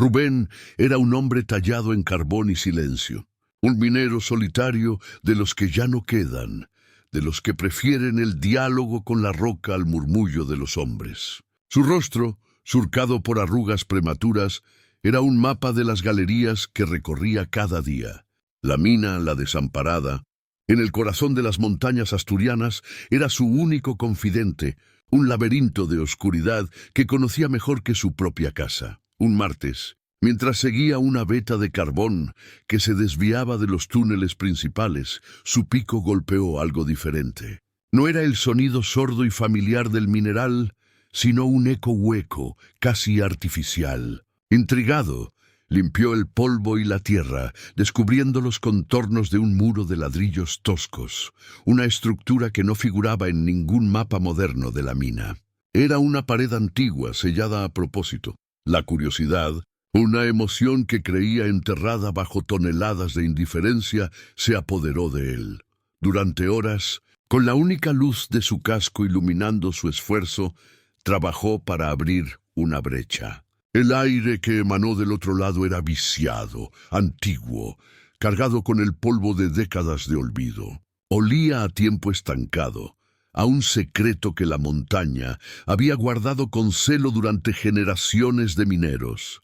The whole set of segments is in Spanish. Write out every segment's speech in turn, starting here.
Rubén era un hombre tallado en carbón y silencio, un minero solitario de los que ya no quedan, de los que prefieren el diálogo con la roca al murmullo de los hombres. Su rostro, surcado por arrugas prematuras, era un mapa de las galerías que recorría cada día. La mina, la desamparada, en el corazón de las montañas asturianas, era su único confidente, un laberinto de oscuridad que conocía mejor que su propia casa. Un martes, mientras seguía una veta de carbón que se desviaba de los túneles principales, su pico golpeó algo diferente. No era el sonido sordo y familiar del mineral, sino un eco hueco, casi artificial. Intrigado, limpió el polvo y la tierra, descubriendo los contornos de un muro de ladrillos toscos, una estructura que no figuraba en ningún mapa moderno de la mina. Era una pared antigua, sellada a propósito. La curiosidad, una emoción que creía enterrada bajo toneladas de indiferencia, se apoderó de él. Durante horas, con la única luz de su casco iluminando su esfuerzo, trabajó para abrir una brecha. El aire que emanó del otro lado era viciado, antiguo, cargado con el polvo de décadas de olvido. Olía a tiempo estancado, a un secreto que la montaña había guardado con celo durante generaciones de mineros.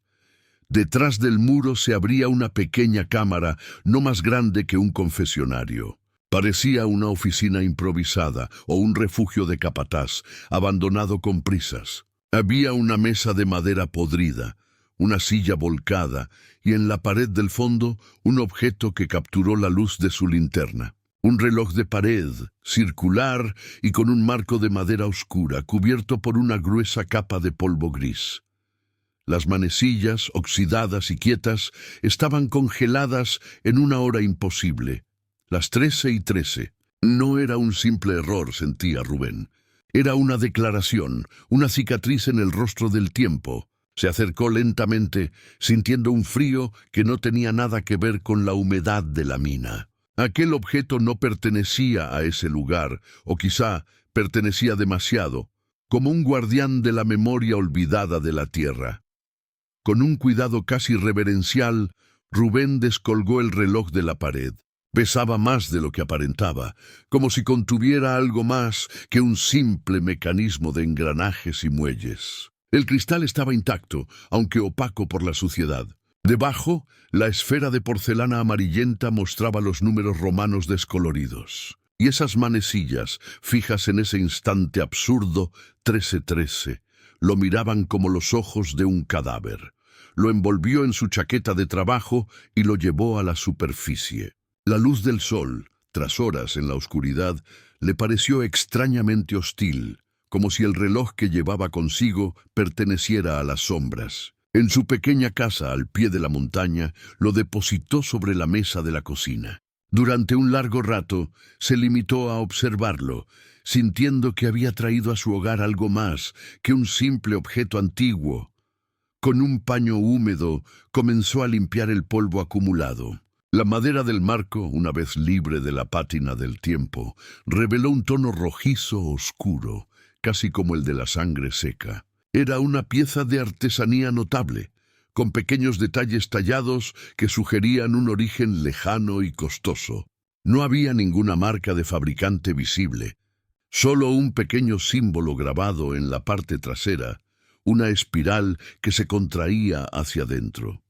Detrás del muro se abría una pequeña cámara, no más grande que un confesionario. Parecía una oficina improvisada o un refugio de capataz, abandonado con prisas. Había una mesa de madera podrida, una silla volcada y en la pared del fondo un objeto que capturó la luz de su linterna. Un reloj de pared, circular y con un marco de madera oscura cubierto por una gruesa capa de polvo gris. Las manecillas, oxidadas y quietas, estaban congeladas en una hora imposible. Las 13:13. No era un simple error, sentía Rubén. Era una declaración, una cicatriz en el rostro del tiempo. Se acercó lentamente, sintiendo un frío que no tenía nada que ver con la humedad de la mina. Aquel objeto no pertenecía a ese lugar, o quizá pertenecía demasiado, como un guardián de la memoria olvidada de la tierra. Con un cuidado casi reverencial, Rubén descolgó el reloj de la pared. Pesaba más de lo que aparentaba, como si contuviera algo más que un simple mecanismo de engranajes y muelles. El cristal estaba intacto, aunque opaco por la suciedad. Debajo, la esfera de porcelana amarillenta mostraba los números romanos descoloridos. Y esas manecillas, fijas en ese instante absurdo, 13:13, lo miraban como los ojos de un cadáver. Lo envolvió en su chaqueta de trabajo y lo llevó a la superficie. La luz del sol, tras horas en la oscuridad, le pareció extrañamente hostil, como si el reloj que llevaba consigo perteneciera a las sombras. En su pequeña casa al pie de la montaña, lo depositó sobre la mesa de la cocina. Durante un largo rato, se limitó a observarlo, sintiendo que había traído a su hogar algo más que un simple objeto antiguo. Con un paño húmedo, comenzó a limpiar el polvo acumulado. La madera del marco, una vez libre de la pátina del tiempo, reveló un tono rojizo oscuro, casi como el de la sangre seca. Era una pieza de artesanía notable, con pequeños detalles tallados que sugerían un origen lejano y costoso. No había ninguna marca de fabricante visible, solo un pequeño símbolo grabado en la parte trasera, una espiral que se contraía hacia adentro.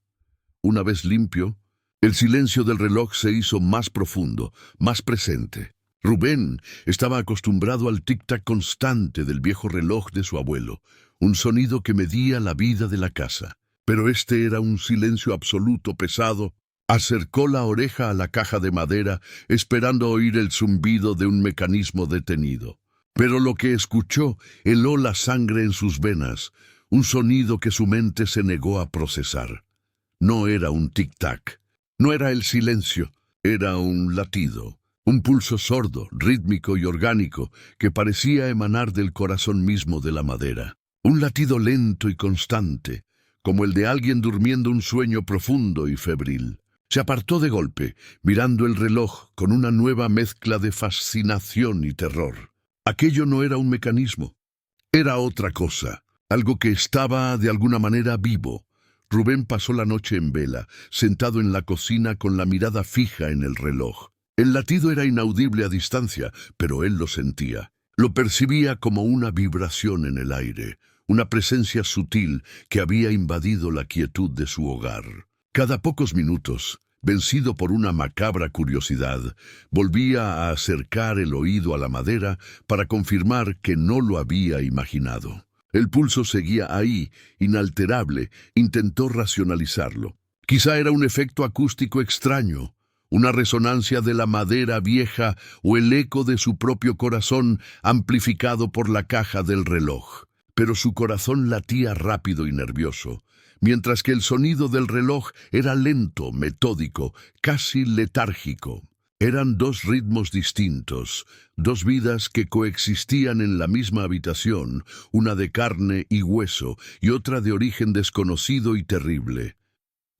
Una vez limpio, el silencio del reloj se hizo más profundo, más presente. Rubén estaba acostumbrado al tic-tac constante del viejo reloj de su abuelo, un sonido que medía la vida de la casa. Pero este era un silencio absoluto, pesado. Acercó la oreja a la caja de madera, esperando oír el zumbido de un mecanismo detenido. Pero lo que escuchó heló la sangre en sus venas, un sonido que su mente se negó a procesar. No era un tic-tac. No era el silencio, era un latido, un pulso sordo, rítmico y orgánico que parecía emanar del corazón mismo de la madera. Un latido lento y constante, como el de alguien durmiendo un sueño profundo y febril. Se apartó de golpe, mirando el reloj con una nueva mezcla de fascinación y terror. Aquello no era un mecanismo, era otra cosa, algo que estaba de alguna manera vivo, Rubén pasó la noche en vela, sentado en la cocina con la mirada fija en el reloj. El latido era inaudible a distancia, pero él lo sentía. Lo percibía como una vibración en el aire, una presencia sutil que había invadido la quietud de su hogar. Cada pocos minutos, vencido por una macabra curiosidad, volvía a acercar el oído a la madera para confirmar que no lo había imaginado. El pulso seguía ahí, inalterable. Intentó racionalizarlo. Quizá era un efecto acústico extraño, una resonancia de la madera vieja o el eco de su propio corazón amplificado por la caja del reloj. Pero su corazón latía rápido y nervioso, mientras que el sonido del reloj era lento, metódico, casi letárgico. Eran dos ritmos distintos, dos vidas que coexistían en la misma habitación, una de carne y hueso y otra de origen desconocido y terrible.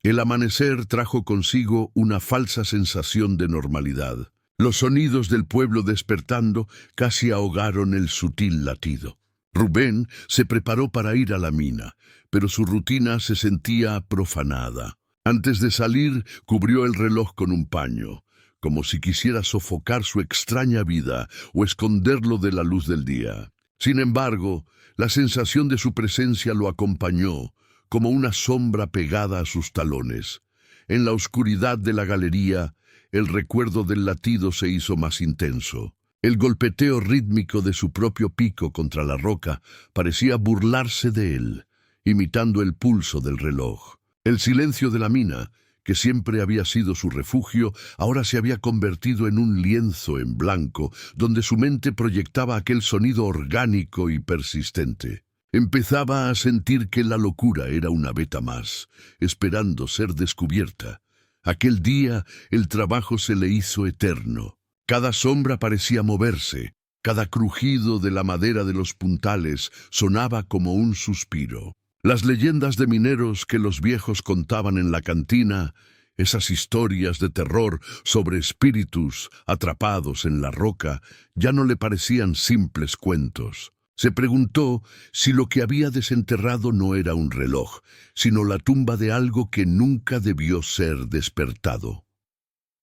El amanecer trajo consigo una falsa sensación de normalidad. Los sonidos del pueblo despertando casi ahogaron el sutil latido. Rubén se preparó para ir a la mina, pero su rutina se sentía profanada. Antes de salir, cubrió el reloj con un paño, como si quisiera sofocar su extraña vida o esconderlo de la luz del día. Sin embargo, la sensación de su presencia lo acompañó, como una sombra pegada a sus talones. En la oscuridad de la galería, el recuerdo del latido se hizo más intenso. El golpeteo rítmico de su propio pico contra la roca parecía burlarse de él, imitando el pulso del reloj. El silencio de la mina, que siempre había sido su refugio, ahora se había convertido en un lienzo en blanco, donde su mente proyectaba aquel sonido orgánico y persistente. Empezaba a sentir que la locura era una veta más, esperando ser descubierta. Aquel día el trabajo se le hizo eterno. Cada sombra parecía moverse, cada crujido de la madera de los puntales sonaba como un suspiro. Las leyendas de mineros que los viejos contaban en la cantina, esas historias de terror sobre espíritus atrapados en la roca, ya no le parecían simples cuentos. Se preguntó si lo que había desenterrado no era un reloj, sino la tumba de algo que nunca debió ser despertado.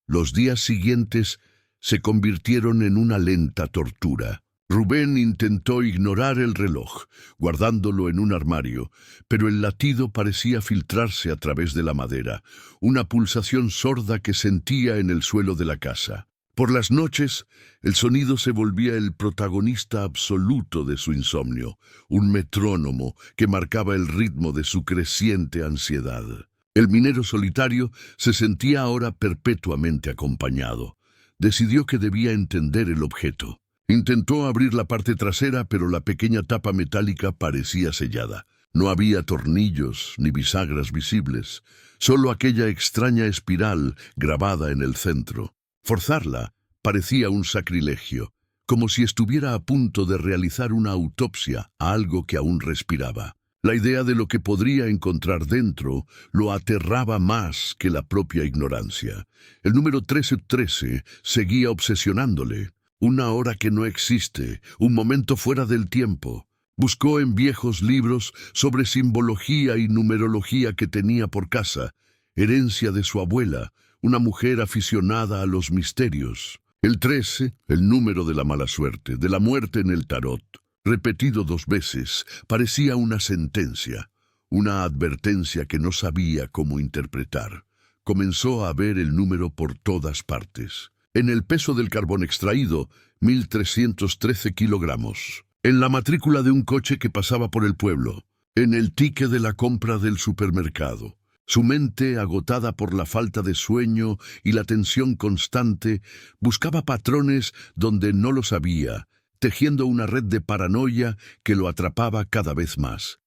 Los días siguientes se convirtieron en una lenta tortura. Rubén intentó ignorar el reloj, guardándolo en un armario, pero el latido parecía filtrarse a través de la madera, una pulsación sorda que sentía en el suelo de la casa. Por las noches, el sonido se volvía el protagonista absoluto de su insomnio, un metrónomo que marcaba el ritmo de su creciente ansiedad. El minero solitario se sentía ahora perpetuamente acompañado. Decidió que debía entender el objeto. Intentó abrir la parte trasera, pero la pequeña tapa metálica parecía sellada. No había tornillos ni bisagras visibles, solo aquella extraña espiral grabada en el centro. Forzarla parecía un sacrilegio, como si estuviera a punto de realizar una autopsia a algo que aún respiraba. La idea de lo que podría encontrar dentro lo aterraba más que la propia ignorancia. El número 1313 seguía obsesionándole. Una hora que no existe, un momento fuera del tiempo. Buscó en viejos libros sobre simbología y numerología que tenía por casa, herencia de su abuela, una mujer aficionada a los misterios. El 13, el número de la mala suerte, de la muerte en el tarot, repetido 2 veces, parecía una sentencia, una advertencia que no sabía cómo interpretar. Comenzó a ver el número por todas partes. En el peso del carbón extraído, 1.313 kilogramos. En la matrícula de un coche que pasaba por el pueblo. En el ticket de la compra del supermercado. Su mente, agotada por la falta de sueño y la tensión constante, buscaba patrones donde no los había, tejiendo una red de paranoia que lo atrapaba cada vez más.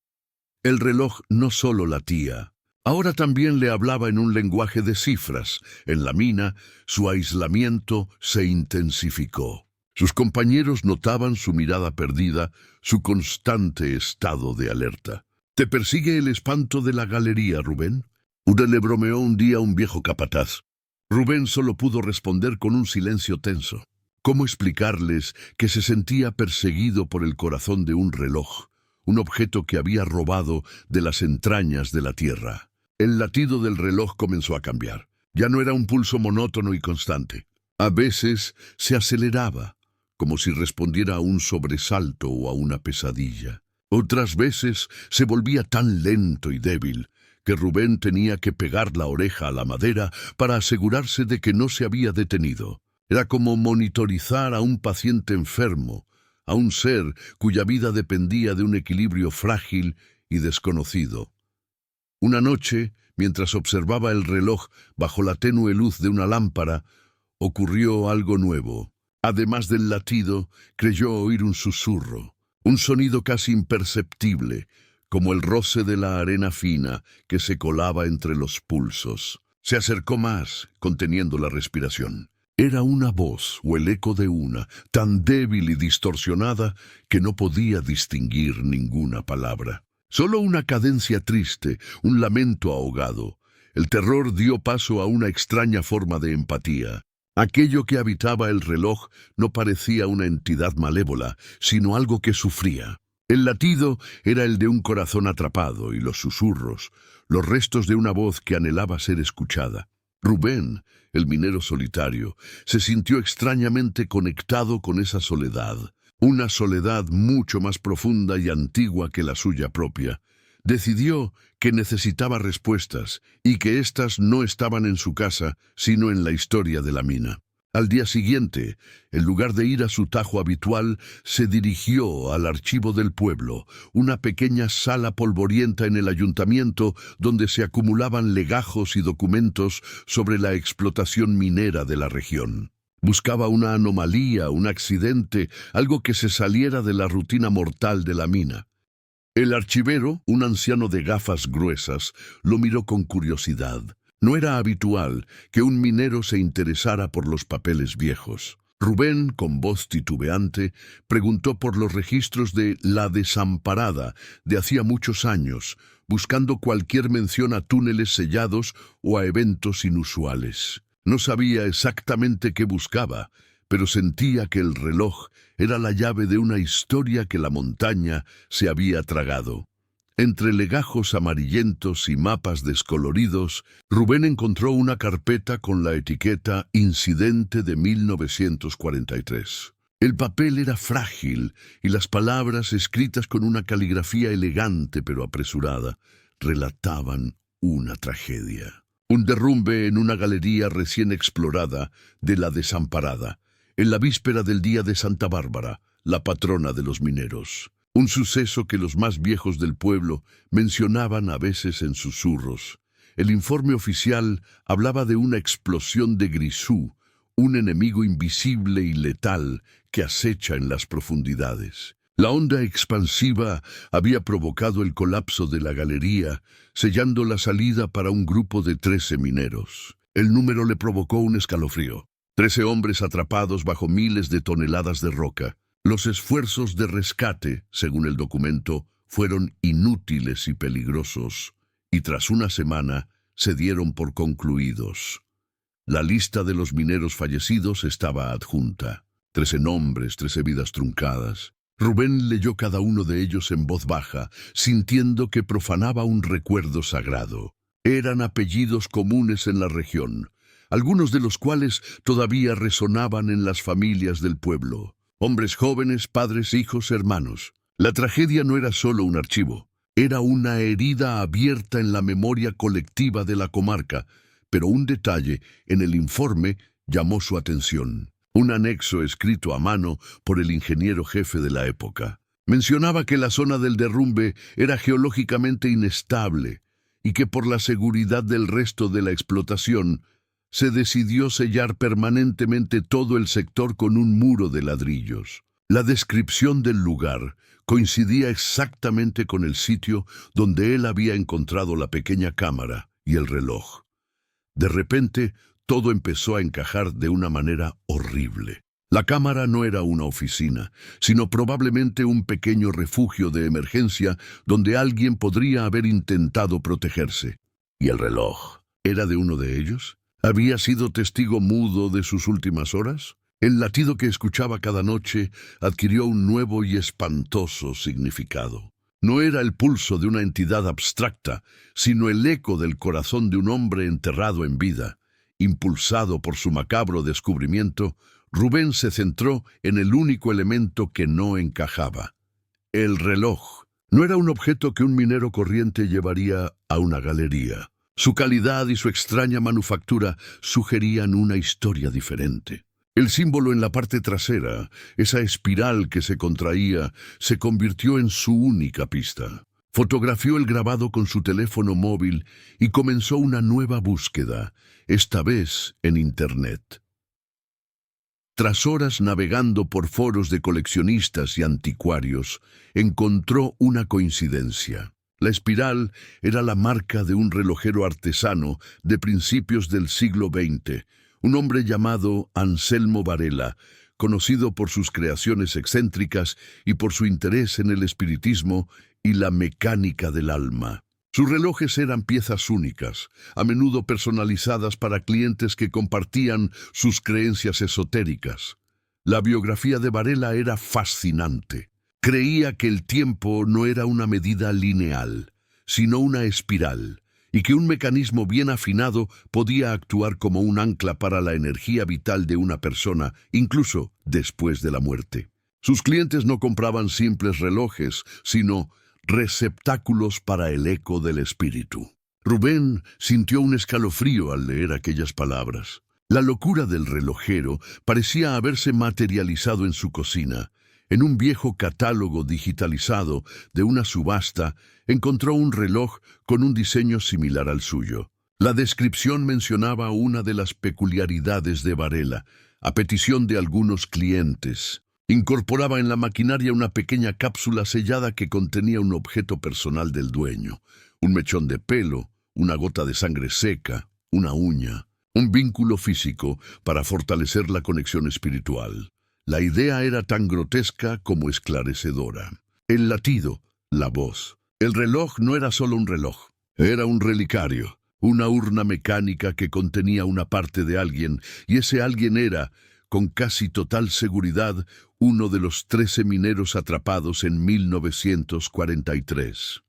El reloj no solo latía. Ahora también le hablaba en un lenguaje de cifras. En la mina, su aislamiento se intensificó. Sus compañeros notaban su mirada perdida, su constante estado de alerta. «¿Te persigue el espanto de la galería, Rubén?», le bromeó un día un viejo capataz. Rubén solo pudo responder con un silencio tenso. ¿Cómo explicarles que se sentía perseguido por el corazón de un reloj? un objeto que había robado de las entrañas de la tierra. El latido del reloj comenzó a cambiar. Ya no era un pulso monótono y constante. A veces se aceleraba, como si respondiera a un sobresalto o a una pesadilla. Otras veces se volvía tan lento y débil que Rubén tenía que pegar la oreja a la madera para asegurarse de que no se había detenido. Era como monitorizar a un paciente enfermo, a un ser cuya vida dependía de un equilibrio frágil y desconocido. Una noche, mientras observaba el reloj bajo la tenue luz de una lámpara, ocurrió algo nuevo. Además del latido, creyó oír un susurro, un sonido casi imperceptible, como el roce de la arena fina que se colaba entre los pulsos. Se acercó más, conteniendo la respiración. Era una voz, o el eco de una, tan débil y distorsionada que no podía distinguir ninguna palabra. Solo una cadencia triste, un lamento ahogado. El terror dio paso a una extraña forma de empatía. Aquello que habitaba el reloj no parecía una entidad malévola, sino algo que sufría. El latido era el de un corazón atrapado y los susurros, los restos de una voz que anhelaba ser escuchada. Rubén, el minero solitario, se sintió extrañamente conectado con esa soledad, una soledad mucho más profunda y antigua que la suya propia. Decidió que necesitaba respuestas y que éstas no estaban en su casa, sino en la historia de la mina. Al día siguiente, en lugar de ir a su tajo habitual, se dirigió al archivo del pueblo, una pequeña sala polvorienta en el ayuntamiento donde se acumulaban legajos y documentos sobre la explotación minera de la región. Buscaba una anomalía, un accidente, algo que se saliera de la rutina mortal de la mina. El archivero, un anciano de gafas gruesas, lo miró con curiosidad. No era habitual que un minero se interesara por los papeles viejos. Rubén, con voz titubeante, preguntó por los registros de La Desamparada de hacía muchos años, buscando cualquier mención a túneles sellados o a eventos inusuales. No sabía exactamente qué buscaba, pero sentía que el reloj era la llave de una historia que la montaña se había tragado. Entre legajos amarillentos y mapas descoloridos, Rubén encontró una carpeta con la etiqueta Incidente de 1943. El papel era frágil y las palabras, escritas con una caligrafía elegante pero apresurada, relataban una tragedia. Un derrumbe en una galería recién explorada de La Desamparada, en la víspera del día de Santa Bárbara, la patrona de los mineros. Un suceso que los más viejos del pueblo mencionaban a veces en susurros. El informe oficial hablaba de una explosión de grisú, un enemigo invisible y letal que acecha en las profundidades. La onda expansiva había provocado el colapso de la galería, sellando la salida para un grupo de 13 mineros. El número le provocó un escalofrío. 13 hombres atrapados bajo miles de toneladas de roca. Los esfuerzos de rescate, según el documento, fueron inútiles y peligrosos, y tras una semana se dieron por concluidos. La lista de los mineros fallecidos estaba adjunta. 13 nombres, 13 vidas truncadas. Rubén leyó cada uno de ellos en voz baja, sintiendo que profanaba un recuerdo sagrado. Eran apellidos comunes en la región, algunos de los cuales todavía resonaban en las familias del pueblo. Hombres jóvenes, padres, hijos, hermanos. La tragedia no era solo un archivo, era una herida abierta en la memoria colectiva de la comarca, pero un detalle en el informe llamó su atención. Un anexo escrito a mano por el ingeniero jefe de la época. Mencionaba que la zona del derrumbe era geológicamente inestable y que por la seguridad del resto de la explotación se decidió sellar permanentemente todo el sector con un muro de ladrillos. La descripción del lugar coincidía exactamente con el sitio donde él había encontrado la pequeña cámara y el reloj. De repente, todo empezó a encajar de una manera horrible. La cámara no era una oficina, sino probablemente un pequeño refugio de emergencia donde alguien podría haber intentado protegerse. ¿Y el reloj? ¿Era de uno de ellos? ¿Había sido testigo mudo de sus últimas horas? El latido que escuchaba cada noche adquirió un nuevo y espantoso significado. No era el pulso de una entidad abstracta, sino el eco del corazón de un hombre enterrado en vida. Impulsado por su macabro descubrimiento, Rubén se centró en el único elemento que no encajaba: el reloj. No era un objeto que un minero corriente llevaría a una galería. Su calidad y su extraña manufactura sugerían una historia diferente. El símbolo en la parte trasera, esa espiral que se contraía, se convirtió en su única pista. Fotografió el grabado con su teléfono móvil y comenzó una nueva búsqueda, esta vez en Internet. Tras horas navegando por foros de coleccionistas y anticuarios, encontró una coincidencia. La espiral era la marca de un relojero artesano de principios del siglo XX, un hombre llamado Anselmo Varela, conocido por sus creaciones excéntricas y por su interés en el espiritismo y la mecánica del alma. Sus relojes eran piezas únicas, a menudo personalizadas para clientes que compartían sus creencias esotéricas. La biografía de Varela era fascinante. Creía que el tiempo no era una medida lineal, sino una espiral, y que un mecanismo bien afinado podía actuar como un ancla para la energía vital de una persona, incluso después de la muerte. Sus clientes no compraban simples relojes, sino receptáculos para el eco del espíritu. Rubén sintió un escalofrío al leer aquellas palabras. La locura del relojero parecía haberse materializado en su cocina. En un viejo catálogo digitalizado de una subasta, encontró un reloj con un diseño similar al suyo. La descripción mencionaba una de las peculiaridades de Varela, a petición de algunos clientes. Incorporaba en la maquinaria una pequeña cápsula sellada que contenía un objeto personal del dueño: un mechón de pelo, una gota de sangre seca, una uña, un vínculo físico para fortalecer la conexión espiritual. La idea era tan grotesca como esclarecedora. El latido, la voz. El reloj no era solo un reloj, era un relicario, una urna mecánica que contenía una parte de alguien, y ese alguien era, con casi total seguridad, uno de los 13 mineros atrapados en 1943.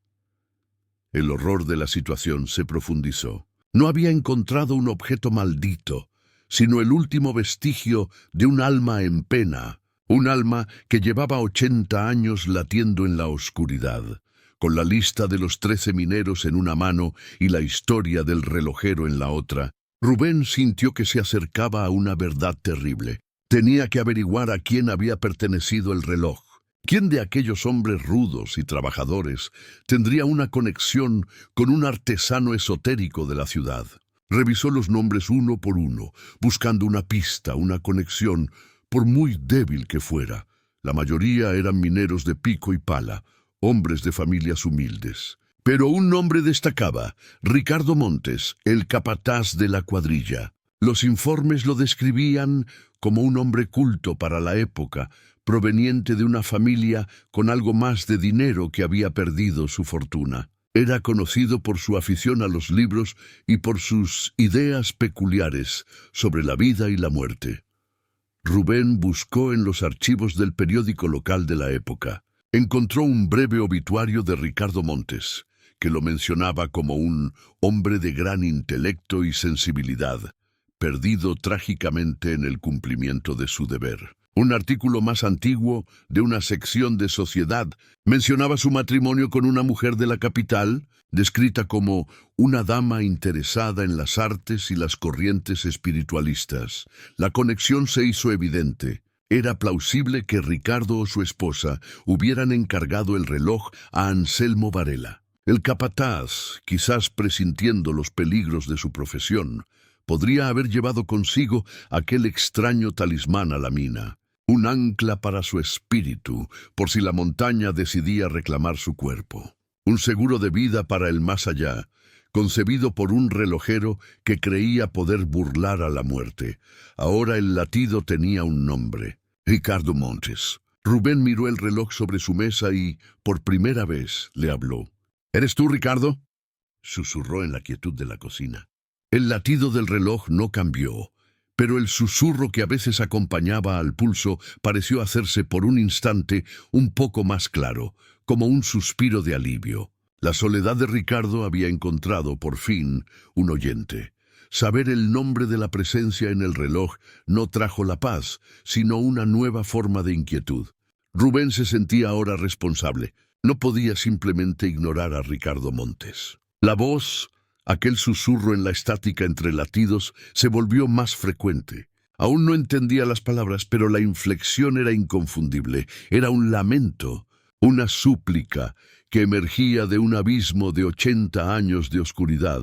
El horror de la situación se profundizó. No había encontrado un objeto maldito, sino el último vestigio de un alma en pena, un alma que llevaba 80 años latiendo en la oscuridad, con la lista de los 13 mineros en una mano y la historia del relojero en la otra. Rubén sintió que se acercaba a una verdad terrible. Tenía que averiguar a quién había pertenecido el reloj. ¿Quién de aquellos hombres rudos y trabajadores tendría una conexión con un artesano esotérico de la ciudad? Revisó los nombres uno por uno, buscando una pista, una conexión, por muy débil que fuera. La mayoría eran mineros de pico y pala, hombres de familias humildes. Pero un nombre destacaba: Ricardo Montes, el capataz de la cuadrilla. Los informes lo describían como un hombre culto para la época, proveniente de una familia con algo más de dinero que había perdido su fortuna. Era conocido por su afición a los libros y por sus ideas peculiares sobre la vida y la muerte. Rubén buscó en los archivos del periódico local de la época. Encontró un breve obituario de Ricardo Montes, que lo mencionaba como un hombre de gran intelecto y sensibilidad, perdido trágicamente en el cumplimiento de su deber. Un artículo más antiguo, de una sección de Sociedad, mencionaba su matrimonio con una mujer de la capital, descrita como una dama interesada en las artes y las corrientes espiritualistas. La conexión se hizo evidente. Era plausible que Ricardo o su esposa hubieran encargado el reloj a Anselmo Varela. El capataz, quizás presintiendo los peligros de su profesión, podría haber llevado consigo aquel extraño talismán a la mina, un ancla para su espíritu, por si la montaña decidía reclamar su cuerpo. Un seguro de vida para el más allá, concebido por un relojero que creía poder burlar a la muerte. Ahora el latido tenía un nombre: Ricardo Montes. Rubén miró el reloj sobre su mesa y, por primera vez, le habló. ¿Eres tú, Ricardo?, susurró en la quietud de la cocina. El latido del reloj no cambió, pero el susurro que a veces acompañaba al pulso pareció hacerse por un instante un poco más claro, como un suspiro de alivio. La soledad de Ricardo había encontrado, por fin, un oyente. Saber el nombre de la presencia en el reloj no trajo la paz, sino una nueva forma de inquietud. Rubén se sentía ahora responsable. No podía simplemente ignorar a Ricardo Montes. La voz, aquel susurro en la estática entre latidos, se volvió más frecuente. Aún no entendía las palabras, pero la inflexión era inconfundible. Era un lamento, una súplica que emergía de un abismo de 80 años de oscuridad.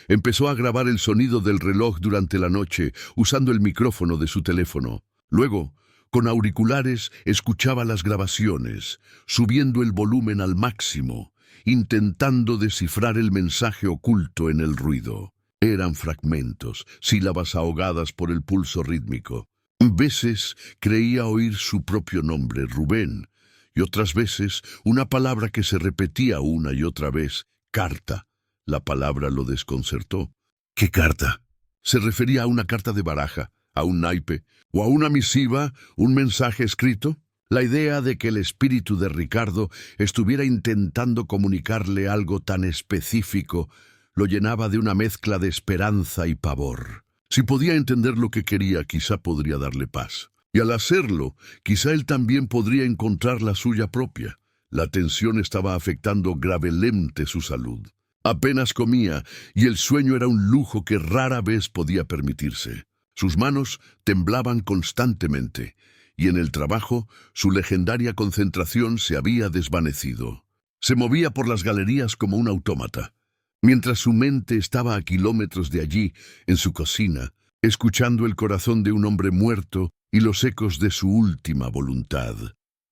Empezó a grabar el sonido del reloj durante la noche, usando el micrófono de su teléfono. Luego, con auriculares, escuchaba las grabaciones, subiendo el volumen al máximo, intentando descifrar el mensaje oculto en el ruido. Eran fragmentos, sílabas ahogadas por el pulso rítmico. Veces creía oír su propio nombre, Rubén, y otras veces una palabra que se repetía una y otra vez, carta. La palabra lo desconcertó. ¿Qué carta? Se refería a una carta de baraja, a un naipe, o a una misiva, un mensaje escrito. La idea de que el espíritu de Ricardo estuviera intentando comunicarle algo tan específico lo llenaba de una mezcla de esperanza y pavor. Si podía entender lo que quería, quizá podría darle paz. Y al hacerlo, quizá él también podría encontrar la suya propia. La tensión estaba afectando gravemente su salud. Apenas comía, y el sueño era un lujo que rara vez podía permitirse. Sus manos temblaban constantemente, y en el trabajo su legendaria concentración se había desvanecido. Se movía por las galerías como un autómata, mientras su mente estaba a kilómetros de allí, en su cocina, escuchando el corazón de un hombre muerto y los ecos de su última voluntad.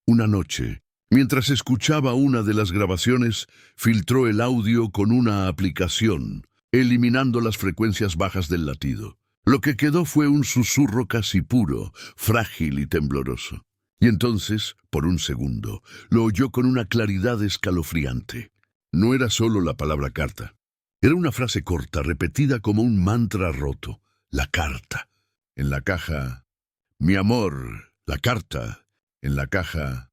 Una noche, mientras escuchaba una de las grabaciones, filtró el audio con una aplicación, eliminando las frecuencias bajas del latido. Lo que quedó fue un susurro casi puro, frágil y tembloroso. Y entonces, por un segundo, lo oyó con una claridad escalofriante. No era solo la palabra carta. Era una frase corta, repetida como un mantra roto. La carta. En la caja, mi amor. La carta. En la caja,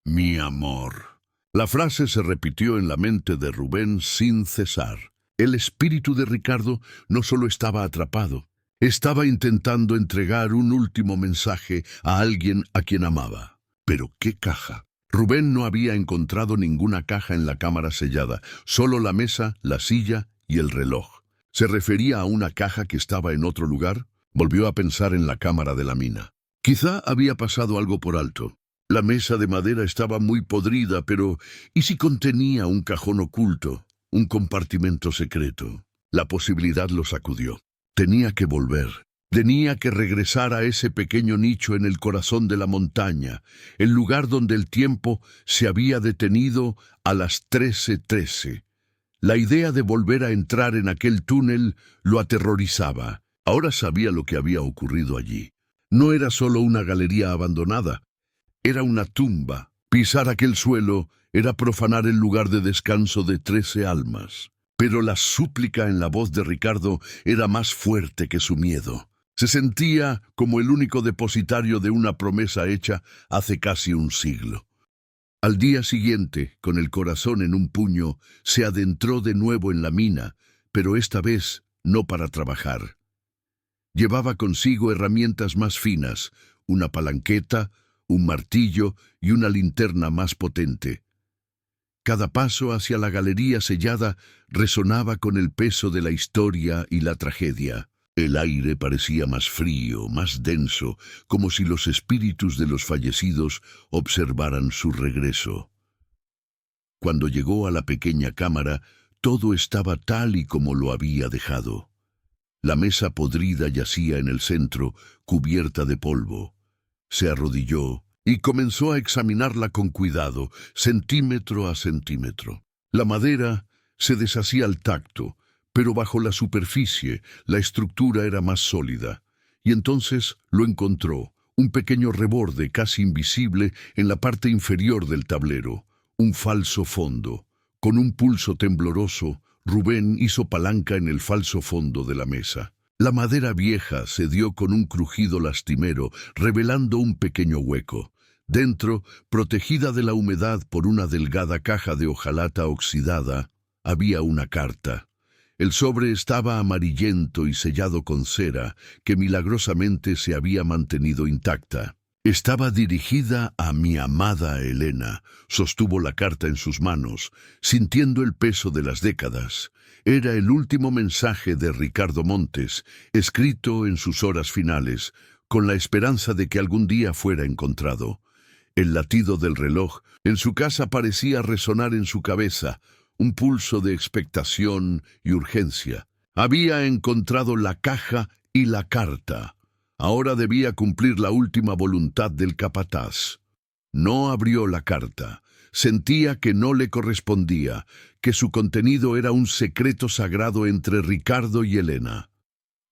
mi amor. La frase se repitió en la mente de Rubén sin cesar. El espíritu de Ricardo no solo estaba atrapado, estaba intentando entregar un último mensaje a alguien a quien amaba. ¿Pero qué caja? Rubén no había encontrado ninguna caja en la cámara sellada, solo la mesa, la silla y el reloj. ¿Se refería a una caja que estaba en otro lugar? Volvió a pensar en la cámara de la mina. Quizá había pasado algo por alto. La mesa de madera estaba muy podrida, pero ¿y si contenía un cajón oculto, un compartimento secreto? La posibilidad lo sacudió. Tenía que volver. Tenía que regresar a ese pequeño nicho en el corazón de la montaña, el lugar donde el tiempo se había detenido a las 13:13. La idea de volver a entrar en aquel túnel lo aterrorizaba. Ahora sabía lo que había ocurrido allí. No era solo una galería abandonada, era una tumba. Pisar aquel suelo era profanar el lugar de descanso de 13 almas. Pero la súplica en la voz de Ricardo era más fuerte que su miedo. Se sentía como el único depositario de una promesa hecha hace casi un siglo. Al día siguiente, con el corazón en un puño, se adentró de nuevo en la mina, pero esta vez no para trabajar. Llevaba consigo herramientas más finas, una palanqueta, un martillo y una linterna más potente. Cada paso hacia la galería sellada resonaba con el peso de la historia y la tragedia. El aire parecía más frío, más denso, como si los espíritus de los fallecidos observaran su regreso. Cuando llegó a la pequeña cámara, todo estaba tal y como lo había dejado. La mesa podrida yacía en el centro, cubierta de polvo. Se arrodilló y comenzó a examinarla con cuidado, centímetro a centímetro. La madera se deshacía al tacto, pero bajo la superficie la estructura era más sólida. Y entonces lo encontró, un pequeño reborde casi invisible en la parte inferior del tablero, un falso fondo. Con un pulso tembloroso, Rubén hizo palanca en el falso fondo de la mesa. La madera vieja cedió con un crujido lastimero, revelando un pequeño hueco. Dentro, protegida de la humedad por una delgada caja de hojalata oxidada, había una carta. El sobre estaba amarillento y sellado con cera, que milagrosamente se había mantenido intacta. Estaba dirigida a mi amada Elena. Sostuvo la carta en sus manos, sintiendo el peso de las décadas. Era el último mensaje de Ricardo Montes, escrito en sus horas finales, con la esperanza de que algún día fuera encontrado. El latido del reloj en su casa parecía resonar en su cabeza, un pulso de expectación y urgencia. Había encontrado la caja y la carta. Ahora debía cumplir la última voluntad del capataz. No abrió la carta. Sentía que no le correspondía, que su contenido era un secreto sagrado entre Ricardo y Elena.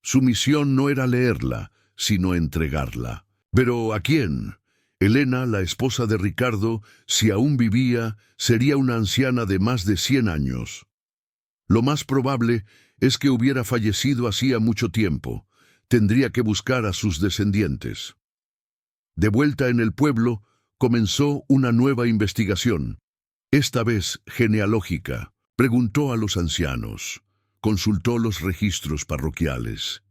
Su misión no era leerla, sino entregarla. ¿Pero a quién? Elena, la esposa de Ricardo, si aún vivía, sería una anciana de más de 100 años. Lo más probable es que hubiera fallecido hacía mucho tiempo. Tendría que buscar a sus descendientes. De vuelta en el pueblo, comenzó una nueva investigación, esta vez genealógica. Preguntó a los ancianos, consultó los registros parroquiales.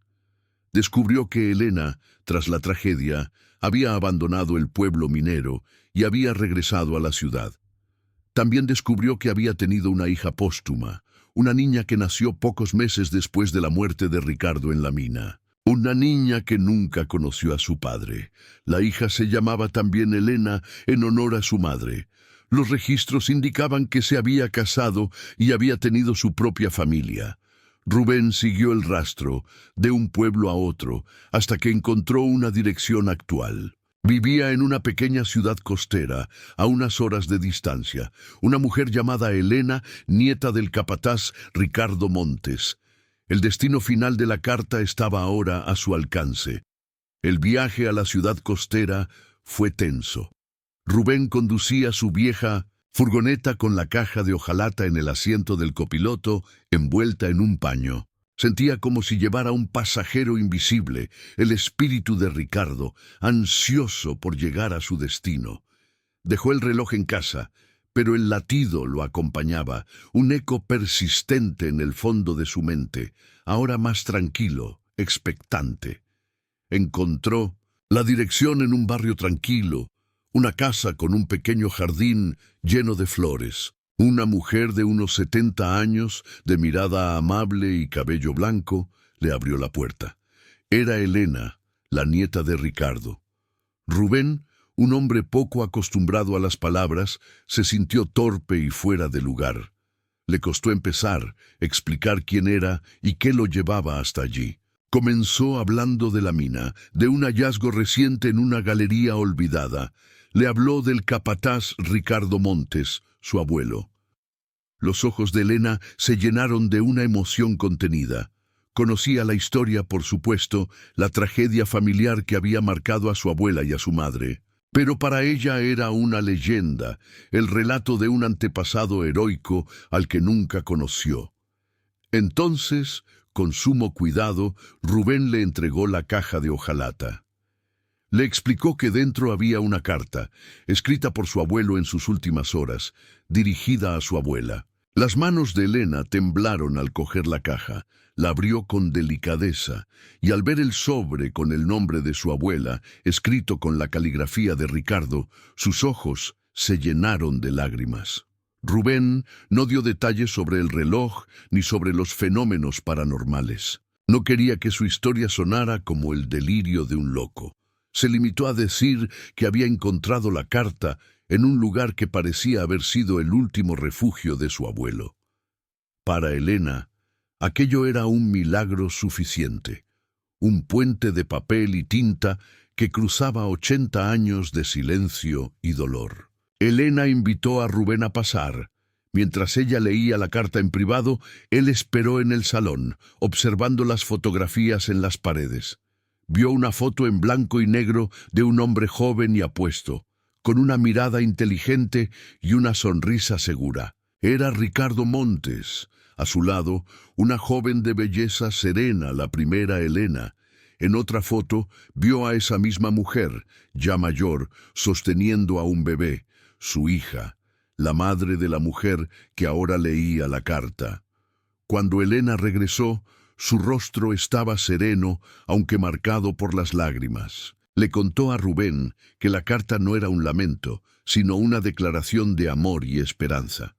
Descubrió que Elena, tras la tragedia, había abandonado el pueblo minero y había regresado a la ciudad. También descubrió que había tenido una hija póstuma, una niña que nació pocos meses después de la muerte de Ricardo en la mina. Una niña que nunca conoció a su padre. La hija se llamaba también Elena en honor a su madre. Los registros indicaban que se había casado y había tenido su propia familia. Rubén siguió el rastro, de un pueblo a otro, hasta que encontró una dirección actual. Vivía en una pequeña ciudad costera, a unas horas de distancia, una mujer llamada Elena, nieta del capataz Ricardo Montes. El destino final de la carta estaba ahora a su alcance. El viaje a la ciudad costera fue tenso. Rubén conducía su vieja furgoneta con la caja de hojalata en el asiento del copiloto, envuelta en un paño. Sentía como si llevara un pasajero invisible, el espíritu de Ricardo, ansioso por llegar a su destino. Dejó el reloj en casa, pero el latido lo acompañaba, un eco persistente en el fondo de su mente, ahora más tranquilo, expectante. Encontró la dirección en un barrio tranquilo, una casa con un pequeño jardín lleno de flores. Una mujer de unos 70 años, de mirada amable y cabello blanco, le abrió la puerta. Era Elena, la nieta de Ricardo. Rubén, un hombre poco acostumbrado a las palabras, se sintió torpe y fuera de lugar. Le costó empezar, explicar quién era y qué lo llevaba hasta allí. Comenzó hablando de la mina, de un hallazgo reciente en una galería olvidada. Le habló del capataz Ricardo Montes, su abuelo. Los ojos de Elena se llenaron de una emoción contenida. Conocía la historia, por supuesto, la tragedia familiar que había marcado a su abuela y a su madre. Pero para ella era una leyenda, el relato de un antepasado heroico al que nunca conoció. Entonces, con sumo cuidado, Rubén le entregó la caja de hojalata. Le explicó que dentro había una carta, escrita por su abuelo en sus últimas horas, dirigida a su abuela. Las manos de Elena temblaron al coger la caja. La abrió con delicadeza, y al ver el sobre con el nombre de su abuela, escrito con la caligrafía de Ricardo, sus ojos se llenaron de lágrimas. Rubén no dio detalles sobre el reloj ni sobre los fenómenos paranormales. No quería que su historia sonara como el delirio de un loco. Se limitó a decir que había encontrado la carta en un lugar que parecía haber sido el último refugio de su abuelo. Para Elena, aquello era un milagro suficiente, un puente de papel y tinta que cruzaba 80 años de silencio y dolor. Elena invitó a Rubén a pasar. Mientras ella leía la carta en privado, él esperó en el salón, observando las fotografías en las paredes. Vio una foto en blanco y negro de un hombre joven y apuesto, con una mirada inteligente y una sonrisa segura. Era Ricardo Montes. A su lado, una joven de belleza serena, la primera Elena. En otra foto, vio a esa misma mujer, ya mayor, sosteniendo a un bebé, su hija, la madre de la mujer que ahora leía la carta. Cuando Elena regresó, su rostro estaba sereno, aunque marcado por las lágrimas. Le contó a Rubén que la carta no era un lamento, sino una declaración de amor y esperanza.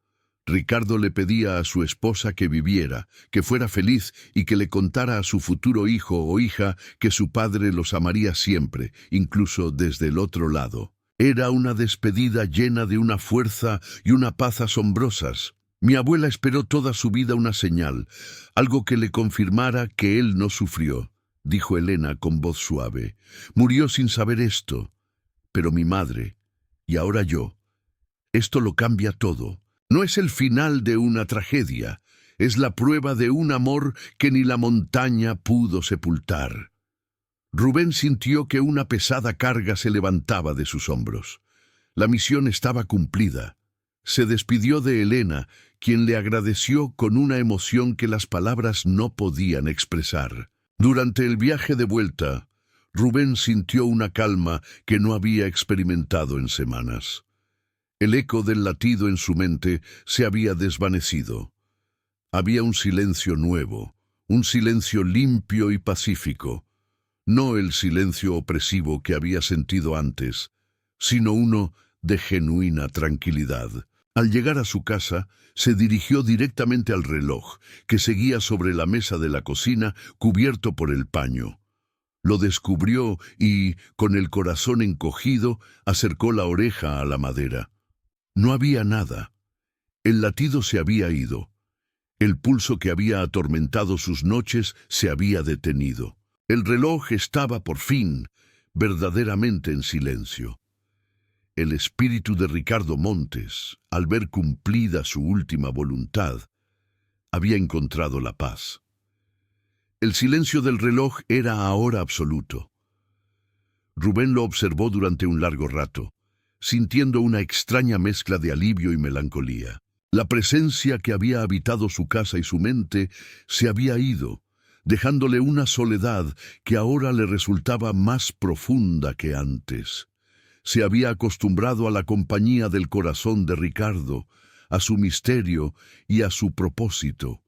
Ricardo le pedía a su esposa que viviera, que fuera feliz y que le contara a su futuro hijo o hija que su padre los amaría siempre, incluso desde el otro lado. Era una despedida llena de una fuerza y una paz asombrosas. Mi abuela esperó toda su vida una señal, algo que le confirmara que él no sufrió, dijo Elena con voz suave. Murió sin saber esto. Pero mi madre, y ahora yo, esto lo cambia todo. No es el final de una tragedia, es la prueba de un amor que ni la montaña pudo sepultar. Rubén sintió que una pesada carga se levantaba de sus hombros. La misión estaba cumplida. Se despidió de Elena, quien le agradeció con una emoción que las palabras no podían expresar. Durante el viaje de vuelta, Rubén sintió una calma que no había experimentado en semanas. El eco del latido en su mente se había desvanecido. Había un silencio nuevo, un silencio limpio y pacífico. No el silencio opresivo que había sentido antes, sino uno de genuina tranquilidad. Al llegar a su casa, se dirigió directamente al reloj, que seguía sobre la mesa de la cocina, cubierto por el paño. Lo descubrió y, con el corazón encogido, acercó la oreja a la madera. No había nada. El latido se había ido. El pulso que había atormentado sus noches se había detenido. El reloj estaba por fin, verdaderamente en silencio. El espíritu de Ricardo Montes, al ver cumplida su última voluntad, había encontrado la paz. El silencio del reloj era ahora absoluto. Rubén lo observó durante un largo rato, sintiendo una extraña mezcla de alivio y melancolía. La presencia que había habitado su casa y su mente se había ido, dejándole una soledad que ahora le resultaba más profunda que antes. Se había acostumbrado a la compañía del corazón de Ricardo, a su misterio y a su propósito.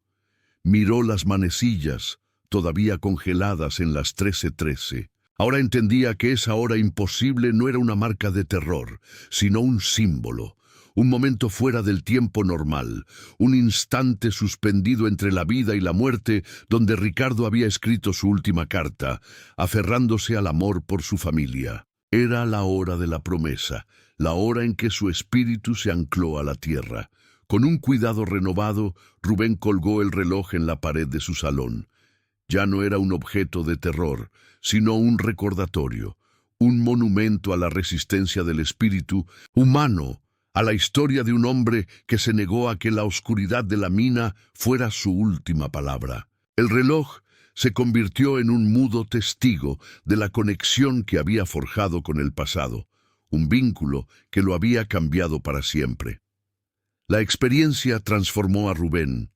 Miró las manecillas, todavía congeladas en las 13:13. Ahora entendía que esa hora imposible no era una marca de terror, sino un símbolo, un momento fuera del tiempo normal, un instante suspendido entre la vida y la muerte donde Ricardo había escrito su última carta, aferrándose al amor por su familia. Era la hora de la promesa, la hora en que su espíritu se ancló a la tierra. Con un cuidado renovado, Rubén colgó el reloj en la pared de su salón. Ya no era un objeto de terror, sino un recordatorio, un monumento a la resistencia del espíritu humano, a la historia de un hombre que se negó a que la oscuridad de la mina fuera su última palabra. El reloj se convirtió en un mudo testigo de la conexión que había forjado con el pasado, un vínculo que lo había cambiado para siempre. La experiencia transformó a Rubén.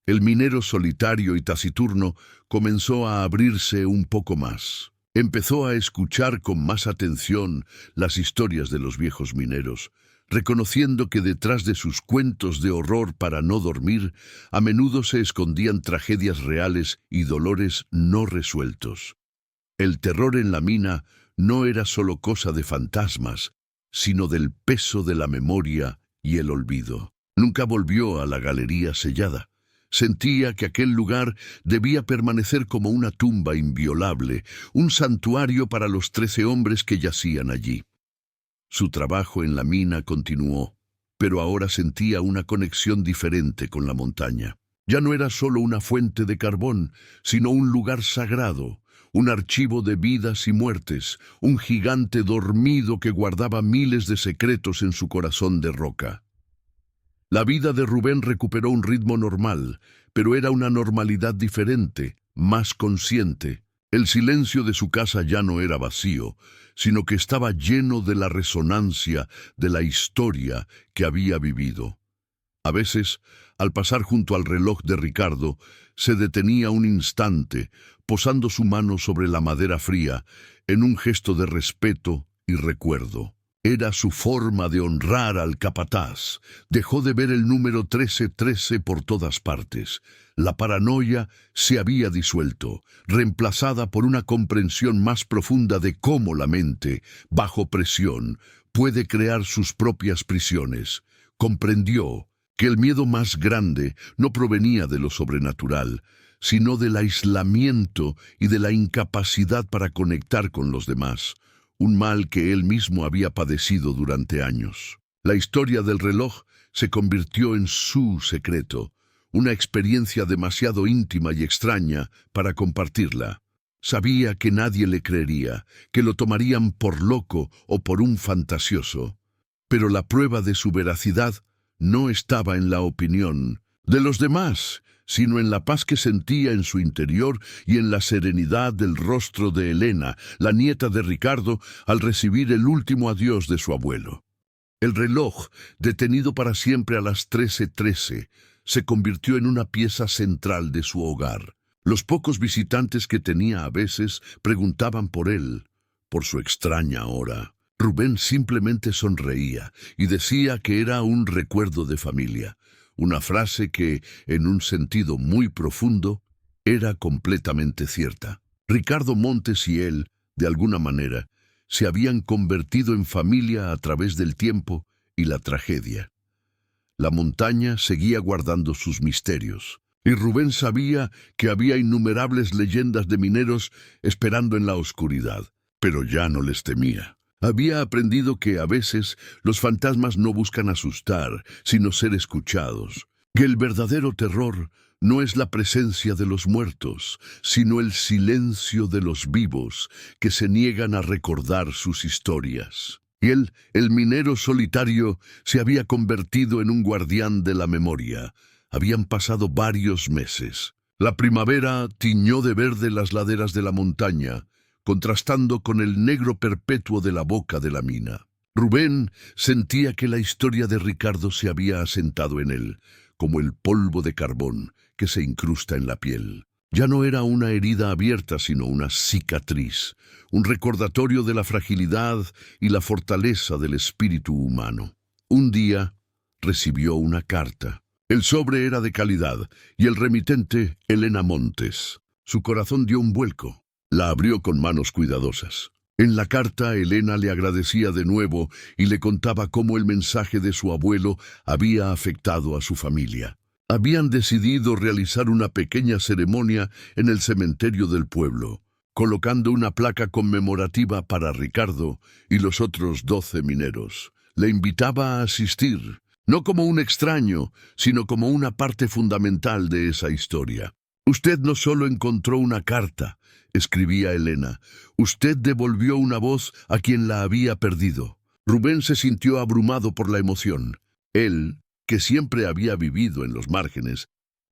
El minero solitario y taciturno comenzó a abrirse un poco más. Empezó a escuchar con más atención las historias de los viejos mineros, reconociendo que detrás de sus cuentos de horror para no dormir, a menudo se escondían tragedias reales y dolores no resueltos. El terror en la mina no era solo cosa de fantasmas, sino del peso de la memoria y el olvido. Nunca volvió a la galería sellada. Sentía que aquel lugar debía permanecer como una tumba inviolable, un santuario para los 13 hombres que yacían allí. Su trabajo en la mina continuó, pero ahora sentía una conexión diferente con la montaña. Ya no era solo una fuente de carbón, sino un lugar sagrado, un archivo de vidas y muertes, un gigante dormido que guardaba miles de secretos en su corazón de roca. La vida de Rubén recuperó un ritmo normal, pero era una normalidad diferente, más consciente. El silencio de su casa ya no era vacío, sino que estaba lleno de la resonancia de la historia que había vivido. A veces, al pasar junto al reloj de Ricardo, se detenía un instante, posando su mano sobre la madera fría en un gesto de respeto y recuerdo. Era su forma de honrar al capataz. Dejó de ver el número 1313 por todas partes. La paranoia se había disuelto, reemplazada por una comprensión más profunda de cómo la mente, bajo presión, puede crear sus propias prisiones. Comprendió que el miedo más grande no provenía de lo sobrenatural, sino del aislamiento y de la incapacidad para conectar con los demás. Un mal que él mismo había padecido durante años. La historia del reloj se convirtió en su secreto, una experiencia demasiado íntima y extraña para compartirla. Sabía que nadie le creería, que lo tomarían por loco o por un fantasioso. Pero la prueba de su veracidad no estaba en la opinión de los demás, sino en la paz que sentía en su interior y en la serenidad del rostro de Elena, la nieta de Ricardo, al recibir el último adiós de su abuelo. El reloj, detenido para siempre a las 13:13, se convirtió en una pieza central de su hogar. Los pocos visitantes que tenía a veces preguntaban por él, por su extraña hora. Rubén simplemente sonreía y decía que era un recuerdo de familia. Una frase que, en un sentido muy profundo, era completamente cierta. Ricardo Montes y él, de alguna manera, se habían convertido en familia a través del tiempo y la tragedia. La montaña seguía guardando sus misterios, y Rubén sabía que había innumerables leyendas de mineros esperando en la oscuridad, pero ya no les temía. Había aprendido que a veces los fantasmas no buscan asustar, sino ser escuchados, que el verdadero terror no es la presencia de los muertos, sino el silencio de los vivos que se niegan a recordar sus historias. Y él, el minero solitario, se había convertido en un guardián de la memoria. Habían pasado varios meses. La primavera tiñó de verde las laderas de la montaña, contrastando con el negro perpetuo de la boca de la mina. Rubén sentía que la historia de Ricardo se había asentado en él, como el polvo de carbón que se incrusta en la piel. Ya no era una herida abierta, sino una cicatriz, un recordatorio de la fragilidad y la fortaleza del espíritu humano. Un día recibió una carta. El sobre era de calidad y el remitente Elena Montes. Su corazón dio un vuelco. La abrió con manos cuidadosas. En la carta, Elena le agradecía de nuevo y le contaba cómo el mensaje de su abuelo había afectado a su familia. Habían decidido realizar una pequeña ceremonia en el cementerio del pueblo, colocando una placa conmemorativa para Ricardo y los otros 12 mineros. Le invitaba a asistir, no como un extraño, sino como una parte fundamental de esa historia. Usted no solo encontró una carta, escribía Elena, usted devolvió una voz a quien la había perdido. Rubén se sintió abrumado por la emoción. Él, que siempre había vivido en los márgenes,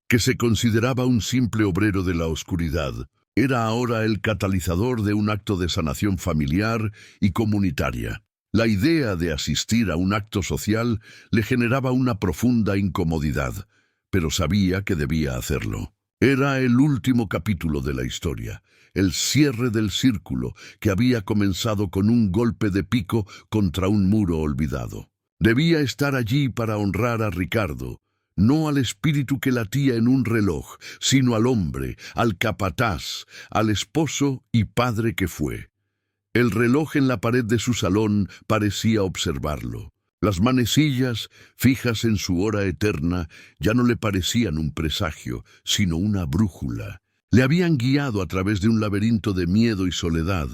que se consideraba un simple obrero de la oscuridad, era ahora el catalizador de un acto de sanación familiar y comunitaria. La idea de asistir a un acto social le generaba una profunda incomodidad, pero sabía que debía hacerlo. Era el último capítulo de la historia, el cierre del círculo que había comenzado con un golpe de pico contra un muro olvidado. Debía estar allí para honrar a Ricardo, no al espíritu que latía en un reloj, sino al hombre, al capataz, al esposo y padre que fue. El reloj en la pared de su salón parecía observarlo. Las manecillas, fijas en su hora eterna, ya no le parecían un presagio, sino una brújula. Le habían guiado a través de un laberinto de miedo y soledad,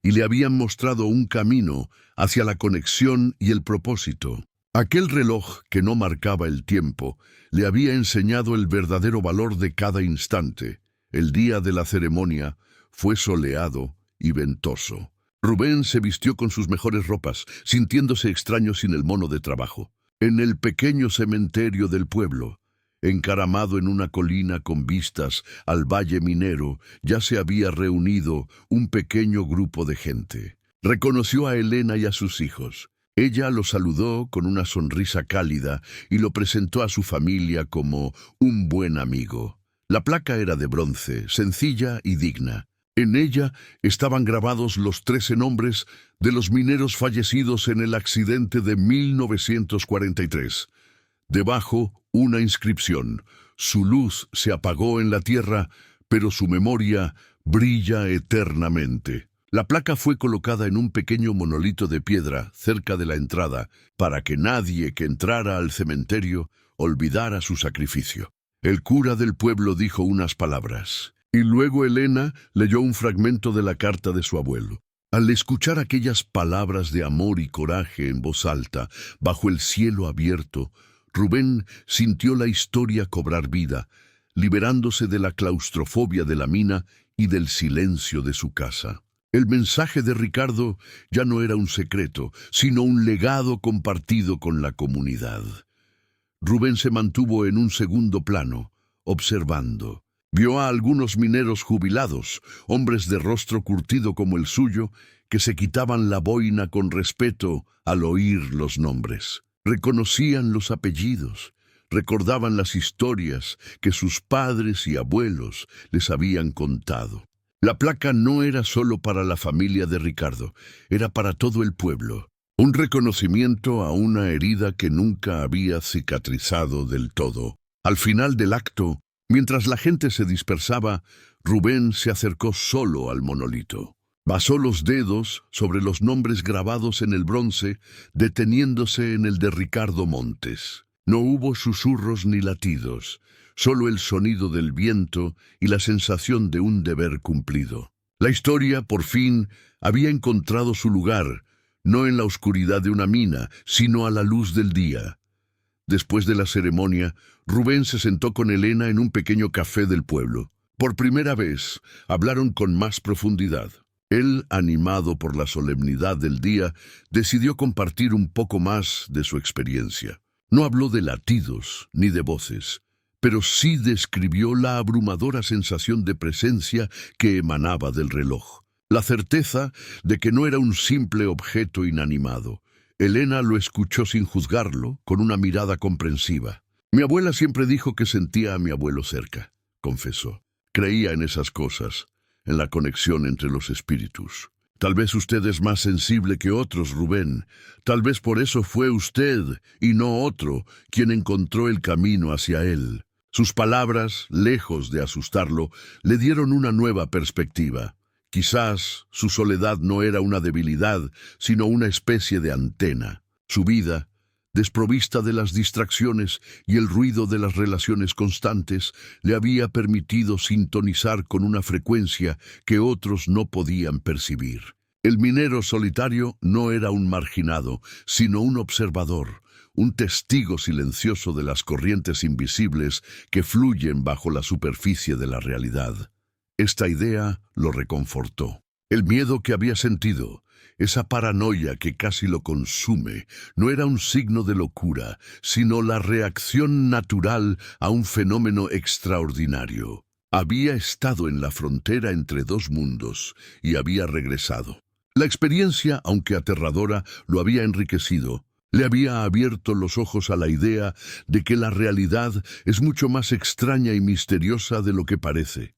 y le habían mostrado un camino hacia la conexión y el propósito. Aquel reloj que no marcaba el tiempo le había enseñado el verdadero valor de cada instante. El día de la ceremonia fue soleado y ventoso. Rubén se vistió con sus mejores ropas, sintiéndose extraño sin el mono de trabajo. En el pequeño cementerio del pueblo, encaramado en una colina con vistas al valle minero, ya se había reunido un pequeño grupo de gente. Reconoció a Elena y a sus hijos. Ella lo saludó con una sonrisa cálida y lo presentó a su familia como un buen amigo. La placa era de bronce, sencilla y digna. En ella estaban grabados los 13 nombres de los mineros fallecidos en el accidente de 1943. Debajo, una inscripción: su luz se apagó en la tierra, pero su memoria brilla eternamente. La placa fue colocada en un pequeño monolito de piedra cerca de la entrada para que nadie que entrara al cementerio olvidara su sacrificio. El cura del pueblo dijo unas palabras, y luego Elena leyó un fragmento de la carta de su abuelo. Al escuchar aquellas palabras de amor y coraje en voz alta, bajo el cielo abierto, Rubén sintió la historia cobrar vida, liberándose de la claustrofobia de la mina y del silencio de su casa. El mensaje de Ricardo ya no era un secreto, sino un legado compartido con la comunidad. Rubén se mantuvo en un segundo plano, observando. Vio a algunos mineros jubilados, hombres de rostro curtido como el suyo, que se quitaban la boina con respeto al oír los nombres. Reconocían los apellidos, recordaban las historias que sus padres y abuelos les habían contado. La placa no era solo para la familia de Ricardo, era para todo el pueblo. Un reconocimiento a una herida que nunca había cicatrizado del todo. Al final del acto, mientras la gente se dispersaba, Rubén se acercó solo al monolito. Pasó los dedos sobre los nombres grabados en el bronce, deteniéndose en el de Ricardo Montes. No hubo susurros ni latidos, solo el sonido del viento y la sensación de un deber cumplido. La historia, por fin, había encontrado su lugar, no en la oscuridad de una mina, sino a la luz del día. Después de la ceremonia, Rubén se sentó con Elena en un pequeño café del pueblo. Por primera vez, hablaron con más profundidad. Él, animado por la solemnidad del día, decidió compartir un poco más de su experiencia. No habló de latidos ni de voces, pero sí describió la abrumadora sensación de presencia que emanaba del reloj. La certeza de que no era un simple objeto inanimado. Elena lo escuchó sin juzgarlo, con una mirada comprensiva. Mi abuela siempre dijo que sentía a mi abuelo cerca, confesó. Creía en esas cosas, en la conexión entre los espíritus. Tal vez usted es más sensible que otros, Rubén. Tal vez por eso fue usted, y no otro, quien encontró el camino hacia él. Sus palabras, lejos de asustarlo, le dieron una nueva perspectiva. Quizás su soledad no era una debilidad, sino una especie de antena. Su vida, desprovista de las distracciones y el ruido de las relaciones constantes, le había permitido sintonizar con una frecuencia que otros no podían percibir. El minero solitario no era un marginado, sino un observador, un testigo silencioso de las corrientes invisibles que fluyen bajo la superficie de la realidad. Esta idea lo reconfortó. El miedo que había sentido, esa paranoia que casi lo consume, no era un signo de locura, sino la reacción natural a un fenómeno extraordinario. Había estado en la frontera entre dos mundos y había regresado. La experiencia, aunque aterradora, lo había enriquecido. Le había abierto los ojos a la idea de que la realidad es mucho más extraña y misteriosa de lo que parece.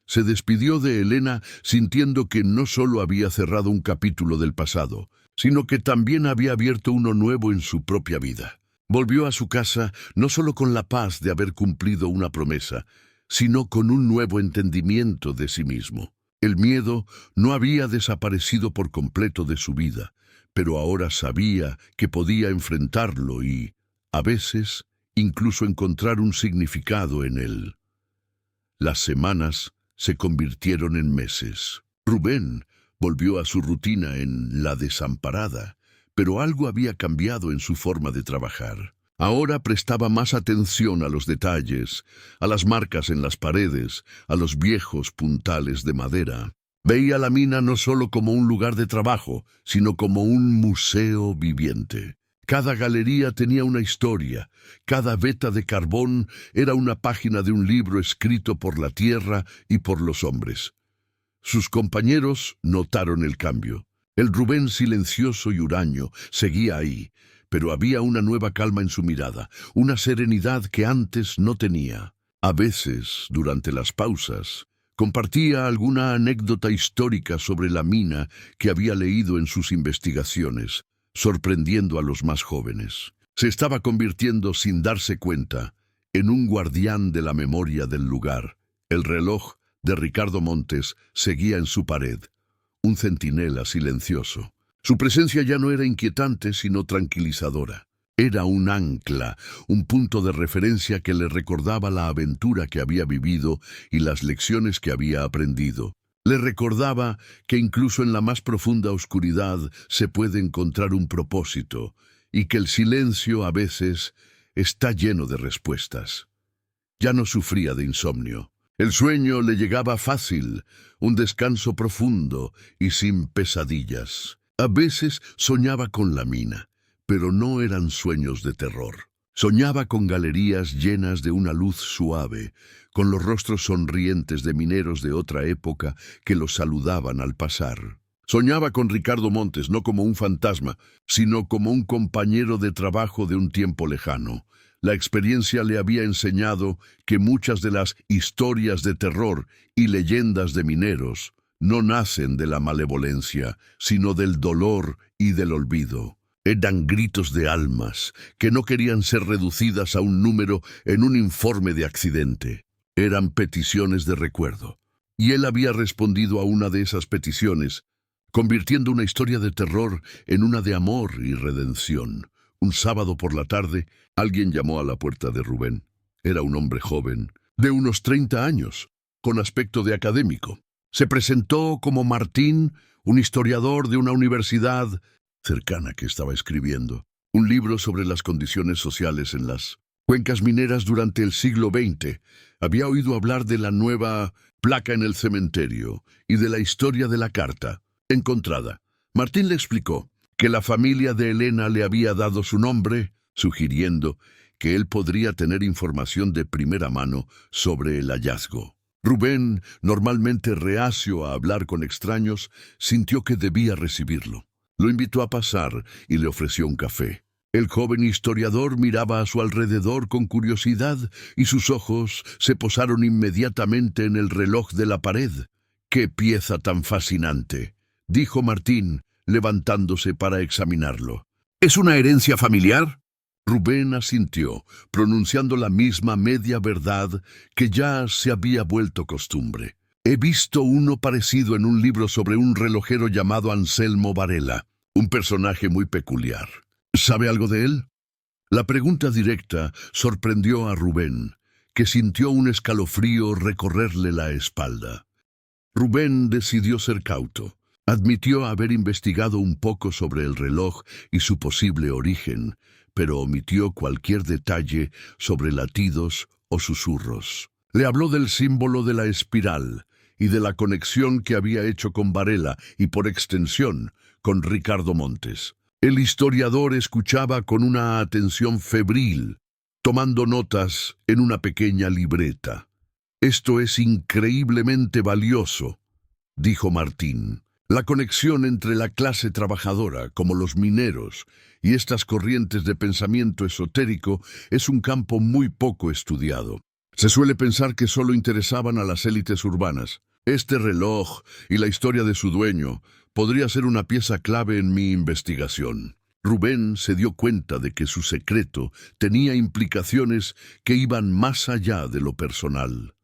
Se despidió de Elena sintiendo que no solo había cerrado un capítulo del pasado, sino que también había abierto uno nuevo en su propia vida. Volvió a su casa no solo con la paz de haber cumplido una promesa, sino con un nuevo entendimiento de sí mismo. El miedo no había desaparecido por completo de su vida, pero ahora sabía que podía enfrentarlo y, a veces, incluso encontrar un significado en él. Las semanas se convirtieron en meses. Rubén volvió a su rutina en La Desamparada, pero algo había cambiado en su forma de trabajar. Ahora prestaba más atención a los detalles, a las marcas en las paredes, a los viejos puntales de madera. Veía la mina no solo como un lugar de trabajo, sino como un museo viviente. Cada galería tenía una historia, cada veta de carbón era una página de un libro escrito por la tierra y por los hombres. Sus compañeros notaron el cambio. El Rubén silencioso y huraño seguía ahí, pero había una nueva calma en su mirada, una serenidad que antes no tenía. A veces, durante las pausas, compartía alguna anécdota histórica sobre la mina que había leído en sus investigaciones, sorprendiendo a los más jóvenes. Se estaba convirtiendo, sin darse cuenta, en un guardián de la memoria del lugar. El reloj de Ricardo Montes seguía en su pared, un centinela silencioso. Su presencia ya no era inquietante, sino tranquilizadora. Era un ancla, un punto de referencia que le recordaba la aventura que había vivido y las lecciones que había aprendido. Le recordaba que incluso en la más profunda oscuridad se puede encontrar un propósito y que el silencio a veces está lleno de respuestas. Ya no sufría de insomnio. El sueño le llegaba fácil, un descanso profundo y sin pesadillas. A veces soñaba con la mina, pero no eran sueños de terror. Soñaba con galerías llenas de una luz suave, con los rostros sonrientes de mineros de otra época que los saludaban al pasar. Soñaba con Ricardo Montes no como un fantasma, sino como un compañero de trabajo de un tiempo lejano. La experiencia le había enseñado que muchas de las historias de terror y leyendas de mineros no nacen de la malevolencia, sino del dolor y del olvido. Eran gritos de almas que no querían ser reducidas a un número en un informe de accidente. Eran peticiones de recuerdo. Y él había respondido a una de esas peticiones, convirtiendo una historia de terror en una de amor y redención. Un sábado por la tarde, alguien llamó a la puerta de Rubén. Era un hombre joven, de unos 30 años, con aspecto de académico. Se presentó como Martín, un historiador de una universidad cercana que estaba escribiendo un libro sobre las condiciones sociales en las cuencas mineras durante el siglo XX. Había oído hablar de la nueva placa en el cementerio y de la historia de la carta encontrada. Martín le explicó que la familia de Elena le había dado su nombre, sugiriendo que él podría tener información de primera mano sobre el hallazgo. Rubén, normalmente reacio a hablar con extraños, sintió que debía recibirlo. Lo invitó a pasar y le ofreció un café. El joven historiador miraba a su alrededor con curiosidad y sus ojos se posaron inmediatamente en el reloj de la pared. ¡Qué pieza tan fascinante!, dijo Martín, levantándose para examinarlo. ¿Es una herencia familiar? Rubén asintió, pronunciando la misma media verdad que ya se había vuelto costumbre. He visto uno parecido en un libro sobre un relojero llamado Anselmo Varela, un personaje muy peculiar. ¿Sabe algo de él? La pregunta directa sorprendió a Rubén, que sintió un escalofrío recorrerle la espalda. Rubén decidió ser cauto. Admitió haber investigado un poco sobre el reloj y su posible origen, pero omitió cualquier detalle sobre latidos o susurros. Le habló del símbolo de la espiral y de la conexión que había hecho con Varela y, por extensión, con Ricardo Montes. El historiador escuchaba con una atención febril, tomando notas en una pequeña libreta. «Esto es increíblemente valioso», dijo Martín. La conexión entre la clase trabajadora, como los mineros, y estas corrientes de pensamiento esotérico es un campo muy poco estudiado. Se suele pensar que solo interesaban a las élites urbanas. Este reloj y la historia de su dueño podría ser una pieza clave en mi investigación. Rubén se dio cuenta de que su secreto tenía implicaciones que iban más allá de lo personal.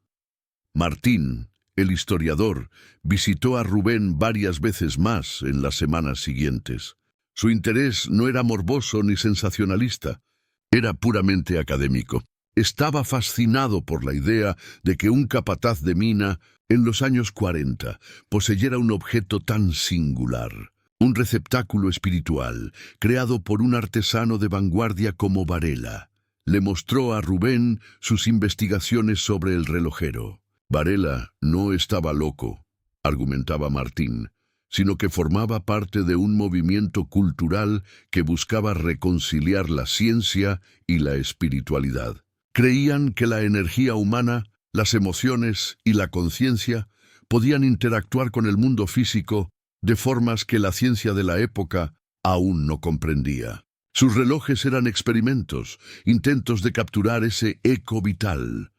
Martín, el historiador, visitó a Rubén varias veces más en las semanas siguientes. Su interés no era morboso ni sensacionalista, era puramente académico. Estaba fascinado por la idea de que un capataz de mina en los años 40 poseyera un objeto tan singular, un receptáculo espiritual creado por un artesano de vanguardia como Varela. Le mostró a Rubén sus investigaciones sobre el relojero. Varela no estaba loco, argumentaba Martín, sino que formaba parte de un movimiento cultural que buscaba reconciliar la ciencia y la espiritualidad. Creían que la energía humana, las emociones y la conciencia podían interactuar con el mundo físico de formas que la ciencia de la época aún no comprendía. Sus relojes eran experimentos, intentos de capturar ese eco vital.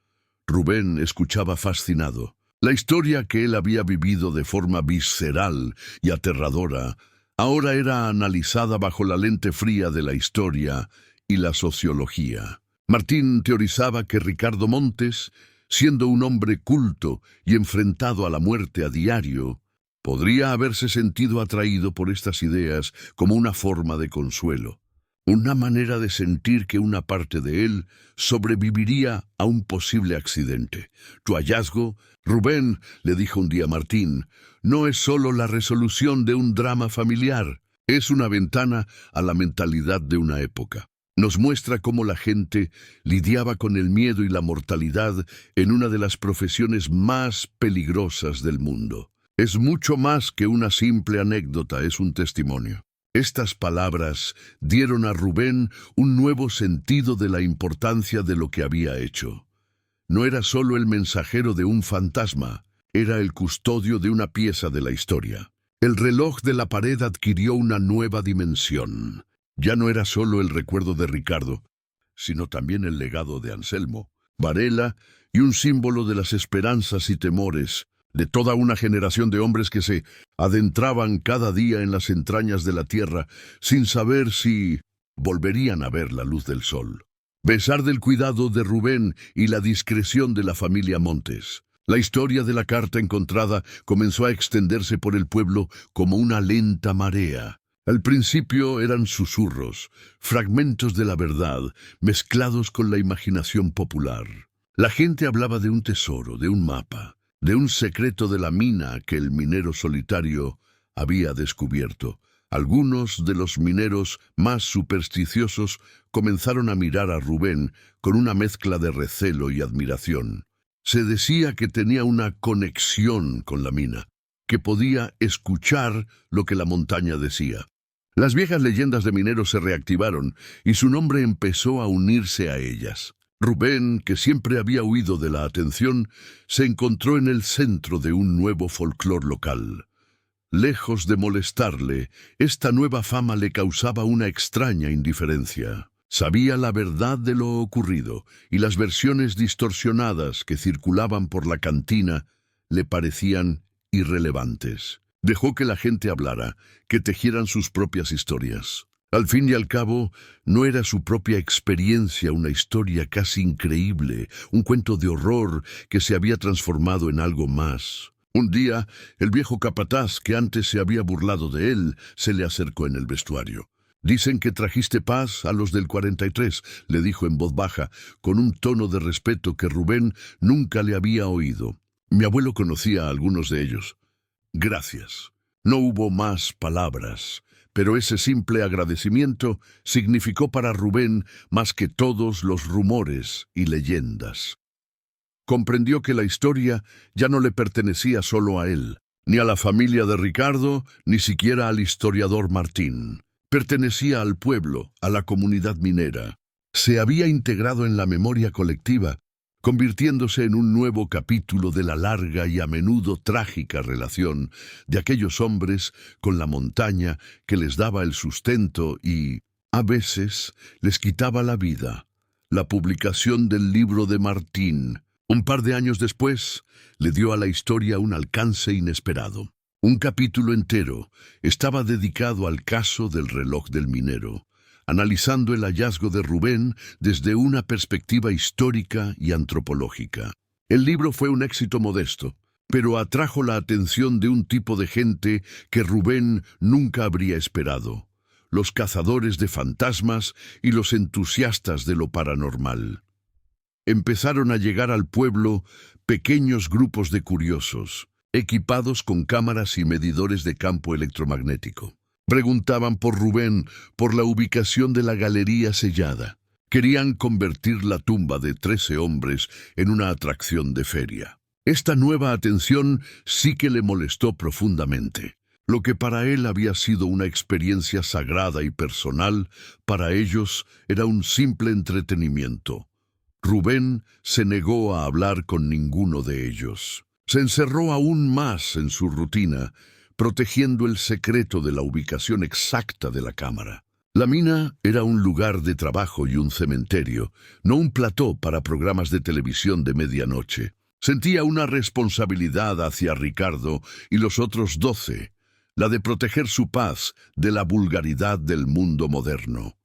Rubén escuchaba fascinado. La historia que él había vivido de forma visceral y aterradora ahora era analizada bajo la lente fría de la historia y la sociología. Martín teorizaba que Ricardo Montes, siendo un hombre culto y enfrentado a la muerte a diario, podría haberse sentido atraído por estas ideas como una forma de consuelo, una manera de sentir que una parte de él sobreviviría a un posible accidente. Tu hallazgo, Rubén, le dijo un día a Martín, no es solo la resolución de un drama familiar, es una ventana a la mentalidad de una época. Nos muestra cómo la gente lidiaba con el miedo y la mortalidad en una de las profesiones más peligrosas del mundo. Es mucho más que una simple anécdota, es un testimonio. Estas palabras dieron a Rubén un nuevo sentido de la importancia de lo que había hecho. No era solo el mensajero de un fantasma, era el custodio de una pieza de la historia. El reloj de la pared adquirió una nueva dimensión. Ya no era solo el recuerdo de Ricardo, sino también el legado de Anselmo, Varela y un símbolo de las esperanzas y temores de toda una generación de hombres que se adentraban cada día en las entrañas de la tierra sin saber si volverían a ver la luz del sol. A pesar del cuidado de Rubén y la discreción de la familia Montes, la historia de la carta encontrada comenzó a extenderse por el pueblo como una lenta marea. Al principio eran susurros, fragmentos de la verdad, mezclados con la imaginación popular. La gente hablaba de un tesoro, de un mapa, de un secreto de la mina que el minero solitario había descubierto. Algunos de los mineros más supersticiosos comenzaron a mirar a Rubén con una mezcla de recelo y admiración. Se decía que tenía una conexión con la mina, que podía escuchar lo que la montaña decía. Las viejas leyendas de mineros se reactivaron y su nombre empezó a unirse a ellas. Rubén, que siempre había huido de la atención, se encontró en el centro de un nuevo folclor local. Lejos de molestarle, esta nueva fama le causaba una extraña indiferencia. Sabía la verdad de lo ocurrido, y las versiones distorsionadas que circulaban por la cantina le parecían irrelevantes. Dejó que la gente hablara, que tejieran sus propias historias. Al fin y al cabo, no era su propia experiencia una historia casi increíble, un cuento de horror que se había transformado en algo más. Un día, el viejo capataz, que antes se había burlado de él, se le acercó en el vestuario. «Dicen que trajiste paz a los del 43», le dijo en voz baja, con un tono de respeto que Rubén nunca le había oído. «Mi abuelo conocía a algunos de ellos». «Gracias». No hubo más palabras, pero ese simple agradecimiento significó para Rubén más que todos los rumores y leyendas. Comprendió que la historia ya no le pertenecía solo a él, ni a la familia de Ricardo, ni siquiera al historiador Martín. Pertenecía al pueblo, a la comunidad minera. Se había integrado en la memoria colectiva, convirtiéndose en un nuevo capítulo de la larga y a menudo trágica relación de aquellos hombres con la montaña que les daba el sustento y, a veces, les quitaba la vida. La publicación del libro de Martín, un par de años después, le dio a la historia un alcance inesperado. Un capítulo entero estaba dedicado al caso del reloj del minero, analizando el hallazgo de Rubén desde una perspectiva histórica y antropológica. El libro fue un éxito modesto, pero atrajo la atención de un tipo de gente que Rubén nunca habría esperado: los cazadores de fantasmas y los entusiastas de lo paranormal. Empezaron a llegar al pueblo pequeños grupos de curiosos, equipados con cámaras y medidores de campo electromagnético. Preguntaban por Rubén, por la ubicación de la galería sellada. Querían convertir la tumba de 13 hombres en una atracción de feria. Esta nueva atención sí que le molestó profundamente. Lo que para él había sido una experiencia sagrada y personal, para ellos era un simple entretenimiento. Rubén se negó a hablar con ninguno de ellos. Se encerró aún más en su rutina, protegiendo el secreto de la ubicación exacta de la cámara. La mina era un lugar de trabajo y un cementerio, no un plató para programas de televisión de medianoche. Sentía una responsabilidad hacia Ricardo y los otros 12, la de proteger su paz de la vulgaridad del mundo moderno.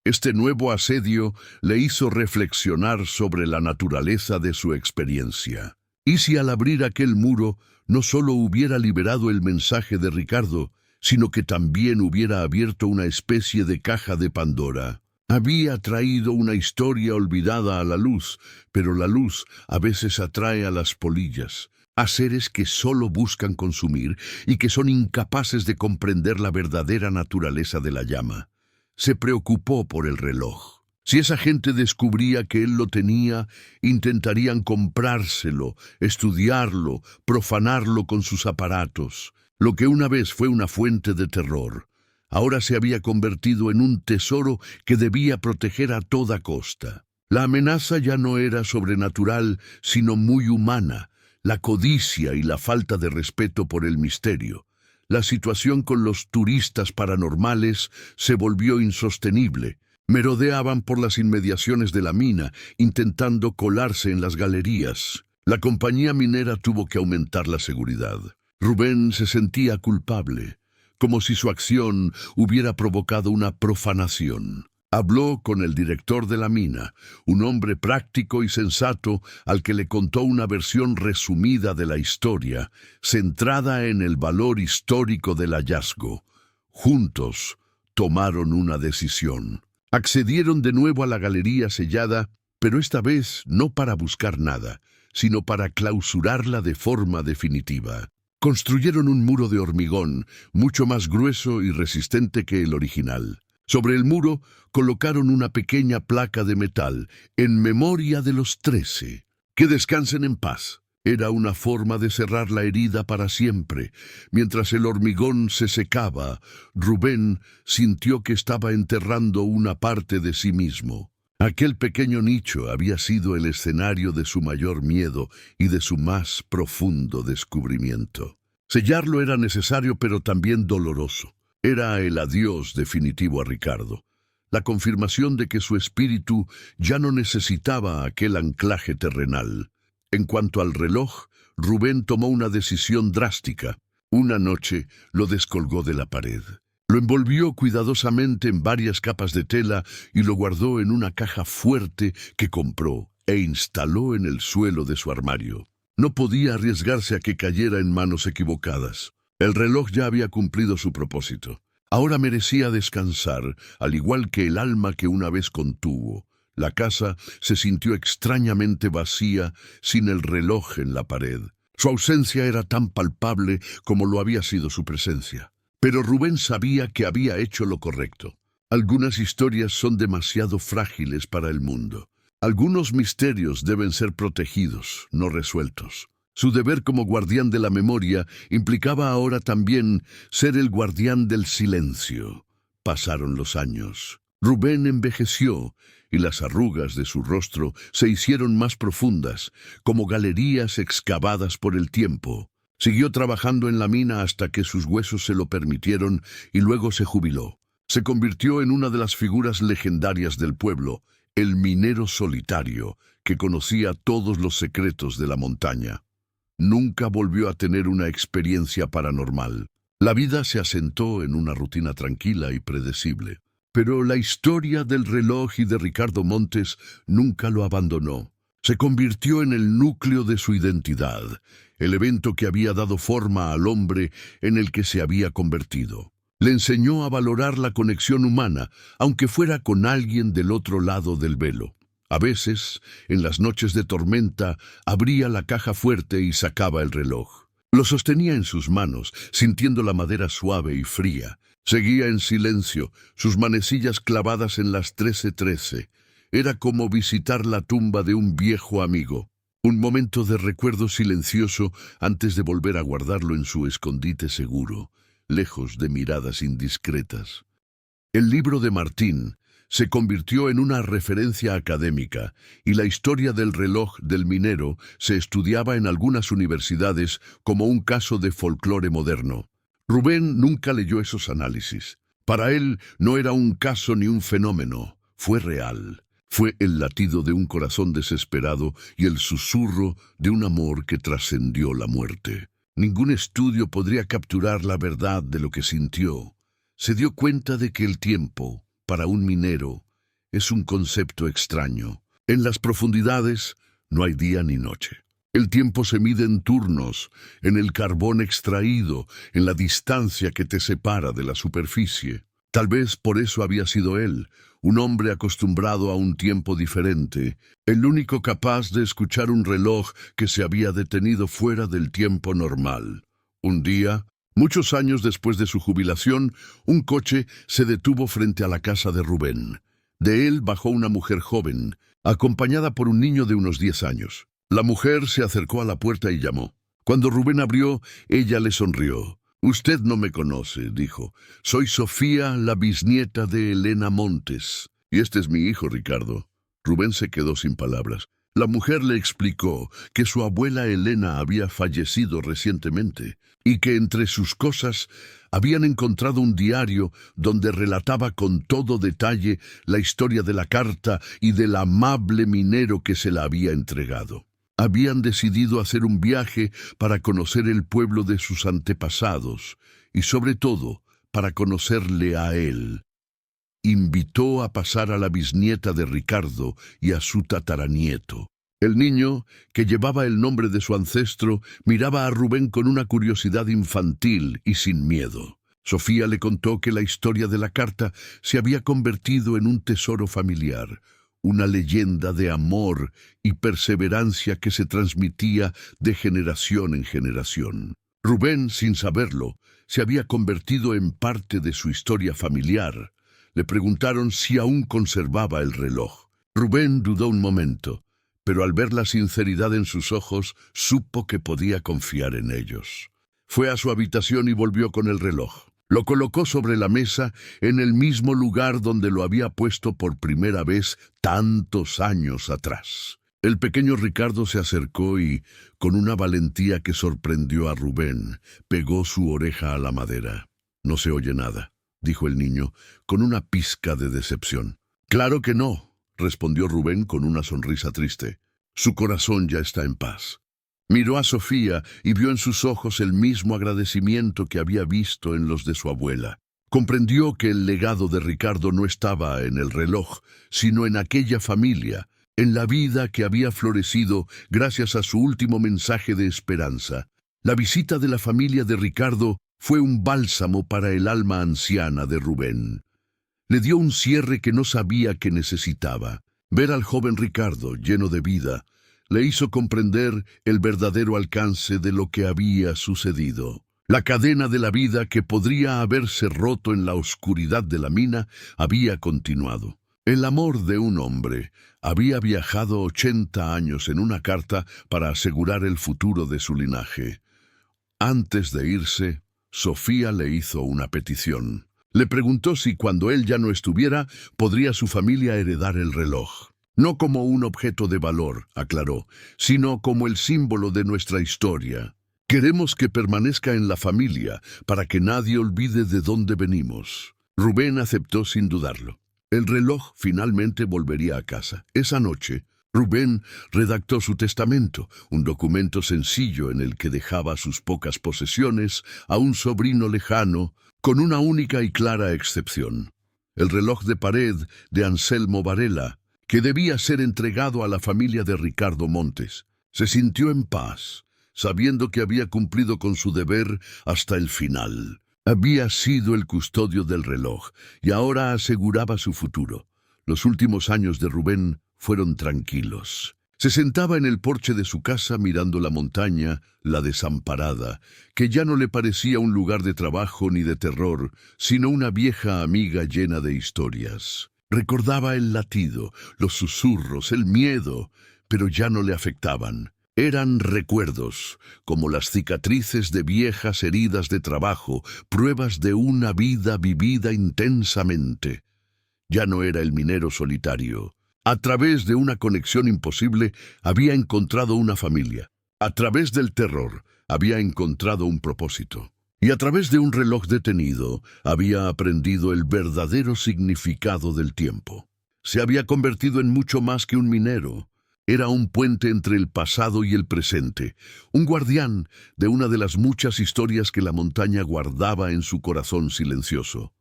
Este nuevo asedio le hizo reflexionar sobre la naturaleza de su experiencia. ¿Y si al abrir aquel muro no solo hubiera liberado el mensaje de Ricardo, sino que también hubiera abierto una especie de caja de Pandora? Había traído una historia olvidada a la luz, pero la luz a veces atrae a las polillas, a seres que solo buscan consumir y que son incapaces de comprender la verdadera naturaleza de la llama. Se preocupó por el reloj. Si esa gente descubría que él lo tenía, intentarían comprárselo, estudiarlo, profanarlo con sus aparatos. Lo que una vez fue una fuente de terror, ahora se había convertido en un tesoro que debía proteger a toda costa. La amenaza ya no era sobrenatural, sino muy humana, la codicia y la falta de respeto por el misterio. La situación con los turistas paranormales se volvió insostenible. Merodeaban por las inmediaciones de la mina, intentando colarse en las galerías. La compañía minera tuvo que aumentar la seguridad. Rubén se sentía culpable, como si su acción hubiera provocado una profanación. Habló con el director de la mina, un hombre práctico y sensato al que le contó una versión resumida de la historia, centrada en el valor histórico del hallazgo. Juntos tomaron una decisión. Accedieron de nuevo a la galería sellada, pero esta vez no para buscar nada, sino para clausurarla de forma definitiva. Construyeron un muro de hormigón, mucho más grueso y resistente que el original. Sobre el muro colocaron una pequeña placa de metal, en memoria de los 13. Que descansen en paz. Era una forma de cerrar la herida para siempre. Mientras el hormigón se secaba, Rubén sintió que estaba enterrando una parte de sí mismo. Aquel pequeño nicho había sido el escenario de su mayor miedo y de su más profundo descubrimiento. Sellarlo era necesario, pero también doloroso. Era el adiós definitivo a Ricardo, la confirmación de que su espíritu ya no necesitaba aquel anclaje terrenal. En cuanto al reloj, Rubén tomó una decisión drástica. Una noche lo descolgó de la pared. Lo envolvió cuidadosamente en varias capas de tela y lo guardó en una caja fuerte que compró e instaló en el suelo de su armario. No podía arriesgarse a que cayera en manos equivocadas. El reloj ya había cumplido su propósito. Ahora merecía descansar, al igual que el alma que una vez contuvo. La casa se sintió extrañamente vacía, sin el reloj en la pared. Su ausencia era tan palpable como lo había sido su presencia. Pero Rubén sabía que había hecho lo correcto. Algunas historias son demasiado frágiles para el mundo. Algunos misterios deben ser protegidos, no resueltos. Su deber como guardián de la memoria implicaba ahora también ser el guardián del silencio. Pasaron los años. Rubén envejeció y las arrugas de su rostro se hicieron más profundas, como galerías excavadas por el tiempo. Siguió trabajando en la mina hasta que sus huesos se lo permitieron y luego se jubiló. Se convirtió en una de las figuras legendarias del pueblo, el minero solitario, que conocía todos los secretos de la montaña. Nunca volvió a tener una experiencia paranormal. La vida se asentó en una rutina tranquila y predecible. Pero la historia del reloj y de Ricardo Montes nunca lo abandonó. Se convirtió en el núcleo de su identidad, el evento que había dado forma al hombre en el que se había convertido. Le enseñó a valorar la conexión humana, aunque fuera con alguien del otro lado del velo. A veces, en las noches de tormenta, abría la caja fuerte y sacaba el reloj. Lo sostenía en sus manos, sintiendo la madera suave y fría. Seguía en silencio, sus manecillas clavadas en las 13:13. Era como visitar la tumba de un viejo amigo. Un momento de recuerdo silencioso antes de volver a guardarlo en su escondite seguro, lejos de miradas indiscretas. El libro de Martín se convirtió en una referencia académica y la historia del reloj del minero se estudiaba en algunas universidades como un caso de folclore moderno. Rubén nunca leyó esos análisis. Para él no era un caso ni un fenómeno, fue real. Fue el latido de un corazón desesperado y el susurro de un amor que trascendió la muerte. Ningún estudio podría capturar la verdad de lo que sintió. Se dio cuenta de que el tiempo, para un minero, es un concepto extraño. En las profundidades no hay día ni noche. El tiempo se mide en turnos, en el carbón extraído, en la distancia que te separa de la superficie. Tal vez por eso había sido él, un hombre acostumbrado a un tiempo diferente, el único capaz de escuchar un reloj que se había detenido fuera del tiempo normal. Un día, muchos años después de su jubilación, un coche se detuvo frente a la casa de Rubén. De él bajó una mujer joven, acompañada por un niño de unos 10 años. La mujer se acercó a la puerta y llamó. Cuando Rubén abrió, ella le sonrió. «Usted no me conoce», dijo. «Soy Sofía, la bisnieta de Elena Montes. Y este es mi hijo, Ricardo». Rubén se quedó sin palabras. La mujer le explicó que su abuela Elena había fallecido recientemente y que entre sus cosas habían encontrado un diario donde relataba con todo detalle la historia de la carta y del amable minero que se la había entregado. Habían decidido hacer un viaje para conocer el pueblo de sus antepasados y, sobre todo, para conocerle a él. Invitó a pasar a la bisnieta de Ricardo y a su tataranieto. El niño, que llevaba el nombre de su ancestro, miraba a Rubén con una curiosidad infantil y sin miedo. Sofía le contó que la historia de la carta se había convertido en un tesoro familiar, una leyenda de amor y perseverancia que se transmitía de generación en generación. Rubén, sin saberlo, se había convertido en parte de su historia familiar. Le preguntaron si aún conservaba el reloj. Rubén dudó un momento, pero al ver la sinceridad en sus ojos, supo que podía confiar en ellos. Fue a su habitación y volvió con el reloj. Lo colocó sobre la mesa en el mismo lugar donde lo había puesto por primera vez tantos años atrás. El pequeño Ricardo se acercó y, con una valentía que sorprendió a Rubén, pegó su oreja a la madera. «No se oye nada», dijo el niño, con una pizca de decepción. «Claro que no», respondió Rubén con una sonrisa triste. «Su corazón ya está en paz». Miró a Sofía y vio en sus ojos el mismo agradecimiento que había visto en los de su abuela. Comprendió que el legado de Ricardo no estaba en el reloj, sino en aquella familia, en la vida que había florecido gracias a su último mensaje de esperanza. La visita de la familia de Ricardo fue un bálsamo para el alma anciana de Rubén. Le dio un cierre que no sabía que necesitaba. Ver al joven Ricardo lleno de vida le hizo comprender el verdadero alcance de lo que había sucedido. La cadena de la vida que podría haberse roto en la oscuridad de la mina había continuado. El amor de un hombre había viajado 80 años en una carta para asegurar el futuro de su linaje. Antes de irse, Sofía le hizo una petición. Le preguntó si cuando él ya no estuviera, podría su familia heredar el reloj. No como un objeto de valor, aclaró, sino como el símbolo de nuestra historia. Queremos que permanezca en la familia para que nadie olvide de dónde venimos. Rubén aceptó sin dudarlo. El reloj finalmente volvería a casa. Esa noche, Rubén redactó su testamento, un documento sencillo en el que dejaba sus pocas posesiones a un sobrino lejano, con una única y clara excepción: el reloj de pared de Anselmo Varela, que debía ser entregado a la familia de Ricardo Montes. Se sintió en paz, sabiendo que había cumplido con su deber hasta el final. Había sido el custodio del reloj y ahora aseguraba su futuro. Los últimos años de Rubén fueron tranquilos. Se sentaba en el porche de su casa mirando la montaña, la desamparada, que ya no le parecía un lugar de trabajo ni de terror, sino una vieja amiga llena de historias. Recordaba el latido, los susurros, el miedo, pero ya no le afectaban. Eran recuerdos, como las cicatrices de viejas heridas de trabajo, pruebas de una vida vivida intensamente. Ya no era el minero solitario. A través de una conexión imposible, había encontrado una familia. A través del terror, había encontrado un propósito. Y a través de un reloj detenido, había aprendido el verdadero significado del tiempo. Se había convertido en mucho más que un minero. Era un puente entre el pasado y el presente, un guardián de una de las muchas historias que la montaña guardaba en su corazón silencioso.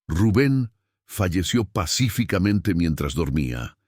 Rubén falleció pacíficamente mientras dormía,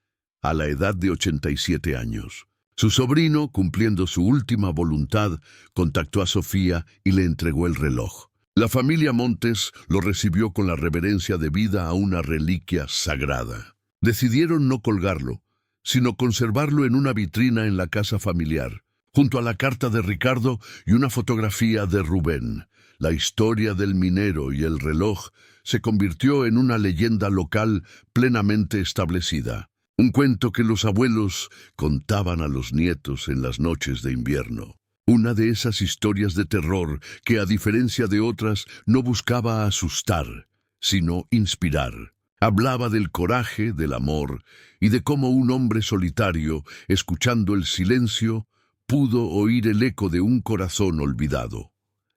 a la edad de 87 años. Su sobrino, cumpliendo su última voluntad, contactó a Sofía y le entregó el reloj. La familia Montes lo recibió con la reverencia debida a una reliquia sagrada. Decidieron no colgarlo, sino conservarlo en una vitrina en la casa familiar, junto a la carta de Ricardo y una fotografía de Rubén. La historia del minero y el reloj se convirtió en una leyenda local plenamente establecida. Un cuento que los abuelos contaban a los nietos en las noches de invierno. Una de esas historias de terror que, a diferencia de otras, no buscaba asustar, sino inspirar. Hablaba del coraje, del amor, y de cómo un hombre solitario, escuchando el silencio, pudo oír el eco de un corazón olvidado.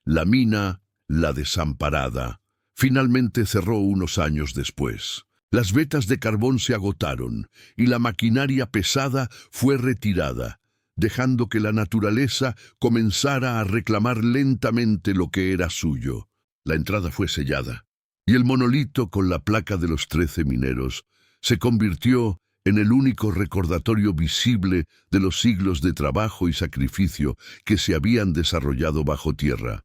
La mina, la desamparada, finalmente cerró unos años después. Las vetas de carbón se agotaron y la maquinaria pesada fue retirada, dejando que la naturaleza comenzara a reclamar lentamente lo que era suyo. La entrada fue sellada, y el monolito con la placa de los 13 mineros se convirtió en el único recordatorio visible de los siglos de trabajo y sacrificio que se habían desarrollado bajo tierra.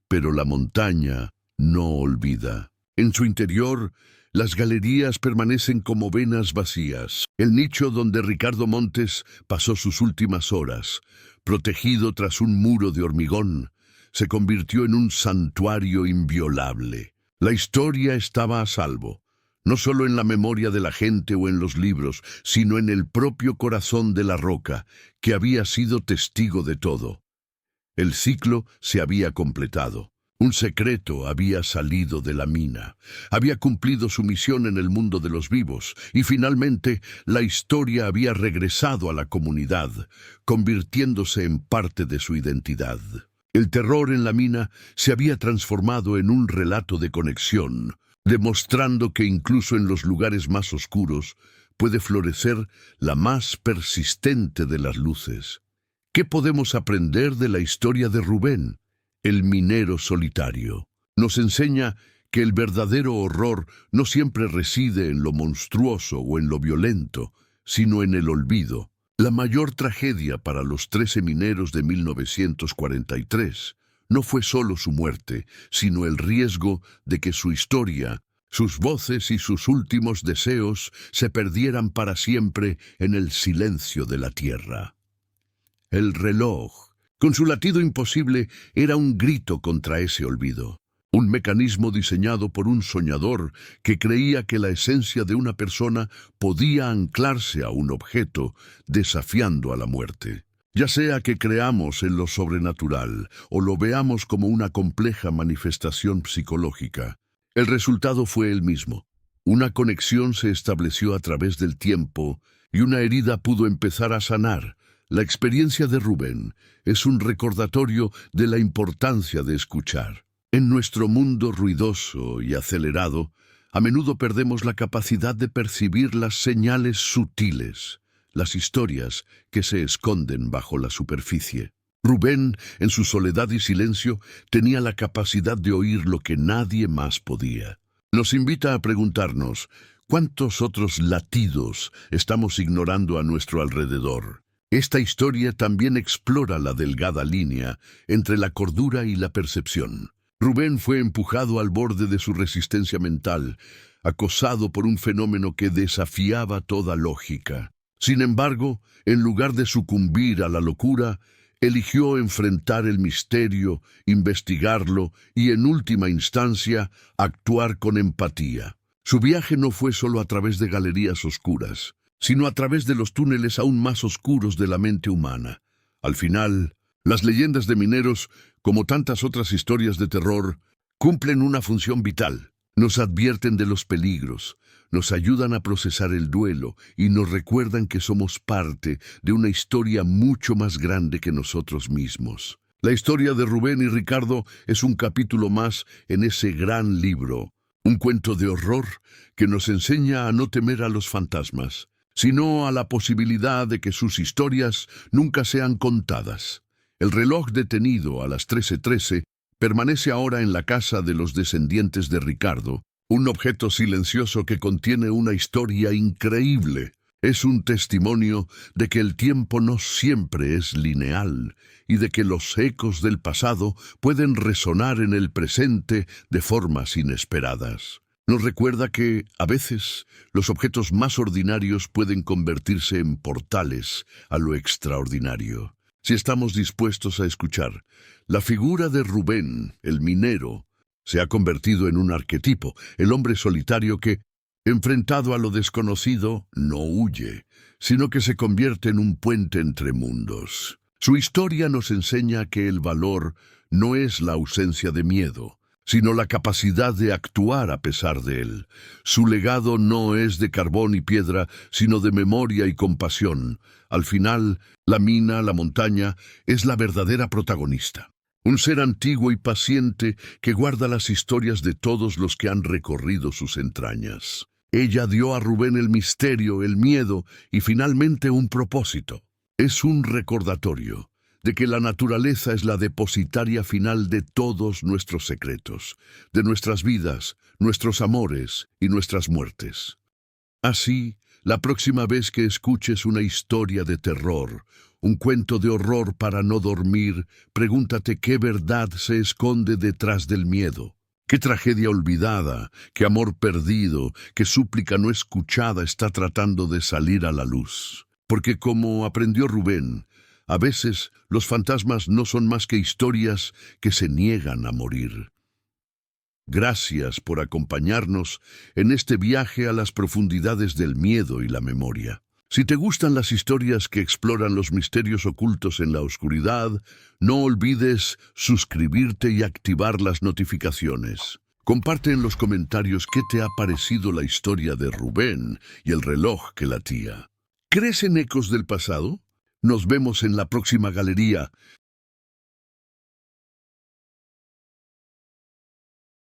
Pero la montaña no olvida. En su interior, las galerías permanecen como venas vacías. El nicho donde Ricardo Montes pasó sus últimas horas, protegido tras un muro de hormigón, se convirtió en un santuario inviolable. La historia estaba a salvo, no solo en la memoria de la gente o en los libros, sino en el propio corazón de la roca, que había sido testigo de todo. El ciclo se había completado. Un secreto había salido de la mina, había cumplido su misión en el mundo de los vivos, y finalmente la historia había regresado a la comunidad, convirtiéndose en parte de su identidad. El terror en la mina se había transformado en un relato de conexión, demostrando que incluso en los lugares más oscuros puede florecer la más persistente de las luces. ¿Qué podemos aprender de la historia de Rubén, el minero solitario? Nos enseña que el verdadero horror no siempre reside en lo monstruoso o en lo violento, sino en el olvido. La mayor tragedia para los 13 mineros de 1943 no fue solo su muerte, sino el riesgo de que su historia, sus voces y sus últimos deseos se perdieran para siempre en el silencio de la tierra. El reloj, con su latido imposible, era un grito contra ese olvido. Un mecanismo diseñado por un soñador que creía que la esencia de una persona podía anclarse a un objeto, desafiando a la muerte. Ya sea que creamos en lo sobrenatural o lo veamos como una compleja manifestación psicológica, el resultado fue el mismo. Una conexión se estableció a través del tiempo y una herida pudo empezar a sanar. La experiencia de Rubén es un recordatorio de la importancia de escuchar. En nuestro mundo ruidoso y acelerado, a menudo perdemos la capacidad de percibir las señales sutiles, las historias que se esconden bajo la superficie. Rubén, en su soledad y silencio, tenía la capacidad de oír lo que nadie más podía. Nos invita a preguntarnos, ¿cuántos otros latidos estamos ignorando a nuestro alrededor? Esta historia también explora la delgada línea entre la cordura y la percepción. Rubén fue empujado al borde de su resistencia mental, acosado por un fenómeno que desafiaba toda lógica. Sin embargo, en lugar de sucumbir a la locura, eligió enfrentar el misterio, investigarlo y, en última instancia, actuar con empatía. Su viaje no fue solo a través de galerías oscuras, sino a través de los túneles aún más oscuros de la mente humana. Al final, las leyendas de mineros, como tantas otras historias de terror, cumplen una función vital. Nos advierten de los peligros, nos ayudan a procesar el duelo y nos recuerdan que somos parte de una historia mucho más grande que nosotros mismos. La historia de Rubén y Ricardo es un capítulo más en ese gran libro, un cuento de horror que nos enseña a no temer a los fantasmas, sino a la posibilidad de que sus historias nunca sean contadas. El reloj detenido a las 13:13 permanece ahora en la casa de los descendientes de Ricardo, un objeto silencioso que contiene una historia increíble. Es un testimonio de que el tiempo no siempre es lineal y de que los ecos del pasado pueden resonar en el presente de formas inesperadas. Nos recuerda que, a veces, los objetos más ordinarios pueden convertirse en portales a lo extraordinario. Si estamos dispuestos a escuchar, la figura de Rubén, el minero, se ha convertido en un arquetipo, el hombre solitario que, enfrentado a lo desconocido, no huye, sino que se convierte en un puente entre mundos. Su historia nos enseña que el valor no es la ausencia de miedo, sino la capacidad de actuar a pesar de él. Su legado no es de carbón y piedra, sino de memoria y compasión. Al final, la mina, la montaña, es la verdadera protagonista. Un ser antiguo y paciente que guarda las historias de todos los que han recorrido sus entrañas. Ella dio a Rubén el misterio, el miedo y finalmente un propósito. Es un recordatorio de que la naturaleza es la depositaria final de todos nuestros secretos, de nuestras vidas, nuestros amores y nuestras muertes. Así, la próxima vez que escuches una historia de terror, un cuento de horror para no dormir, pregúntate qué verdad se esconde detrás del miedo. Qué tragedia olvidada, qué amor perdido, qué súplica no escuchada está tratando de salir a la luz. Porque como aprendió Rubén, a veces los fantasmas no son más que historias que se niegan a morir. Gracias por acompañarnos en este viaje a las profundidades del miedo y la memoria. Si te gustan las historias que exploran los misterios ocultos en la oscuridad, no olvides suscribirte y activar las notificaciones. Comparte en los comentarios qué te ha parecido la historia de Rubén y el reloj que latía. ¿Crees en ecos del pasado? Nos vemos en la próxima galería.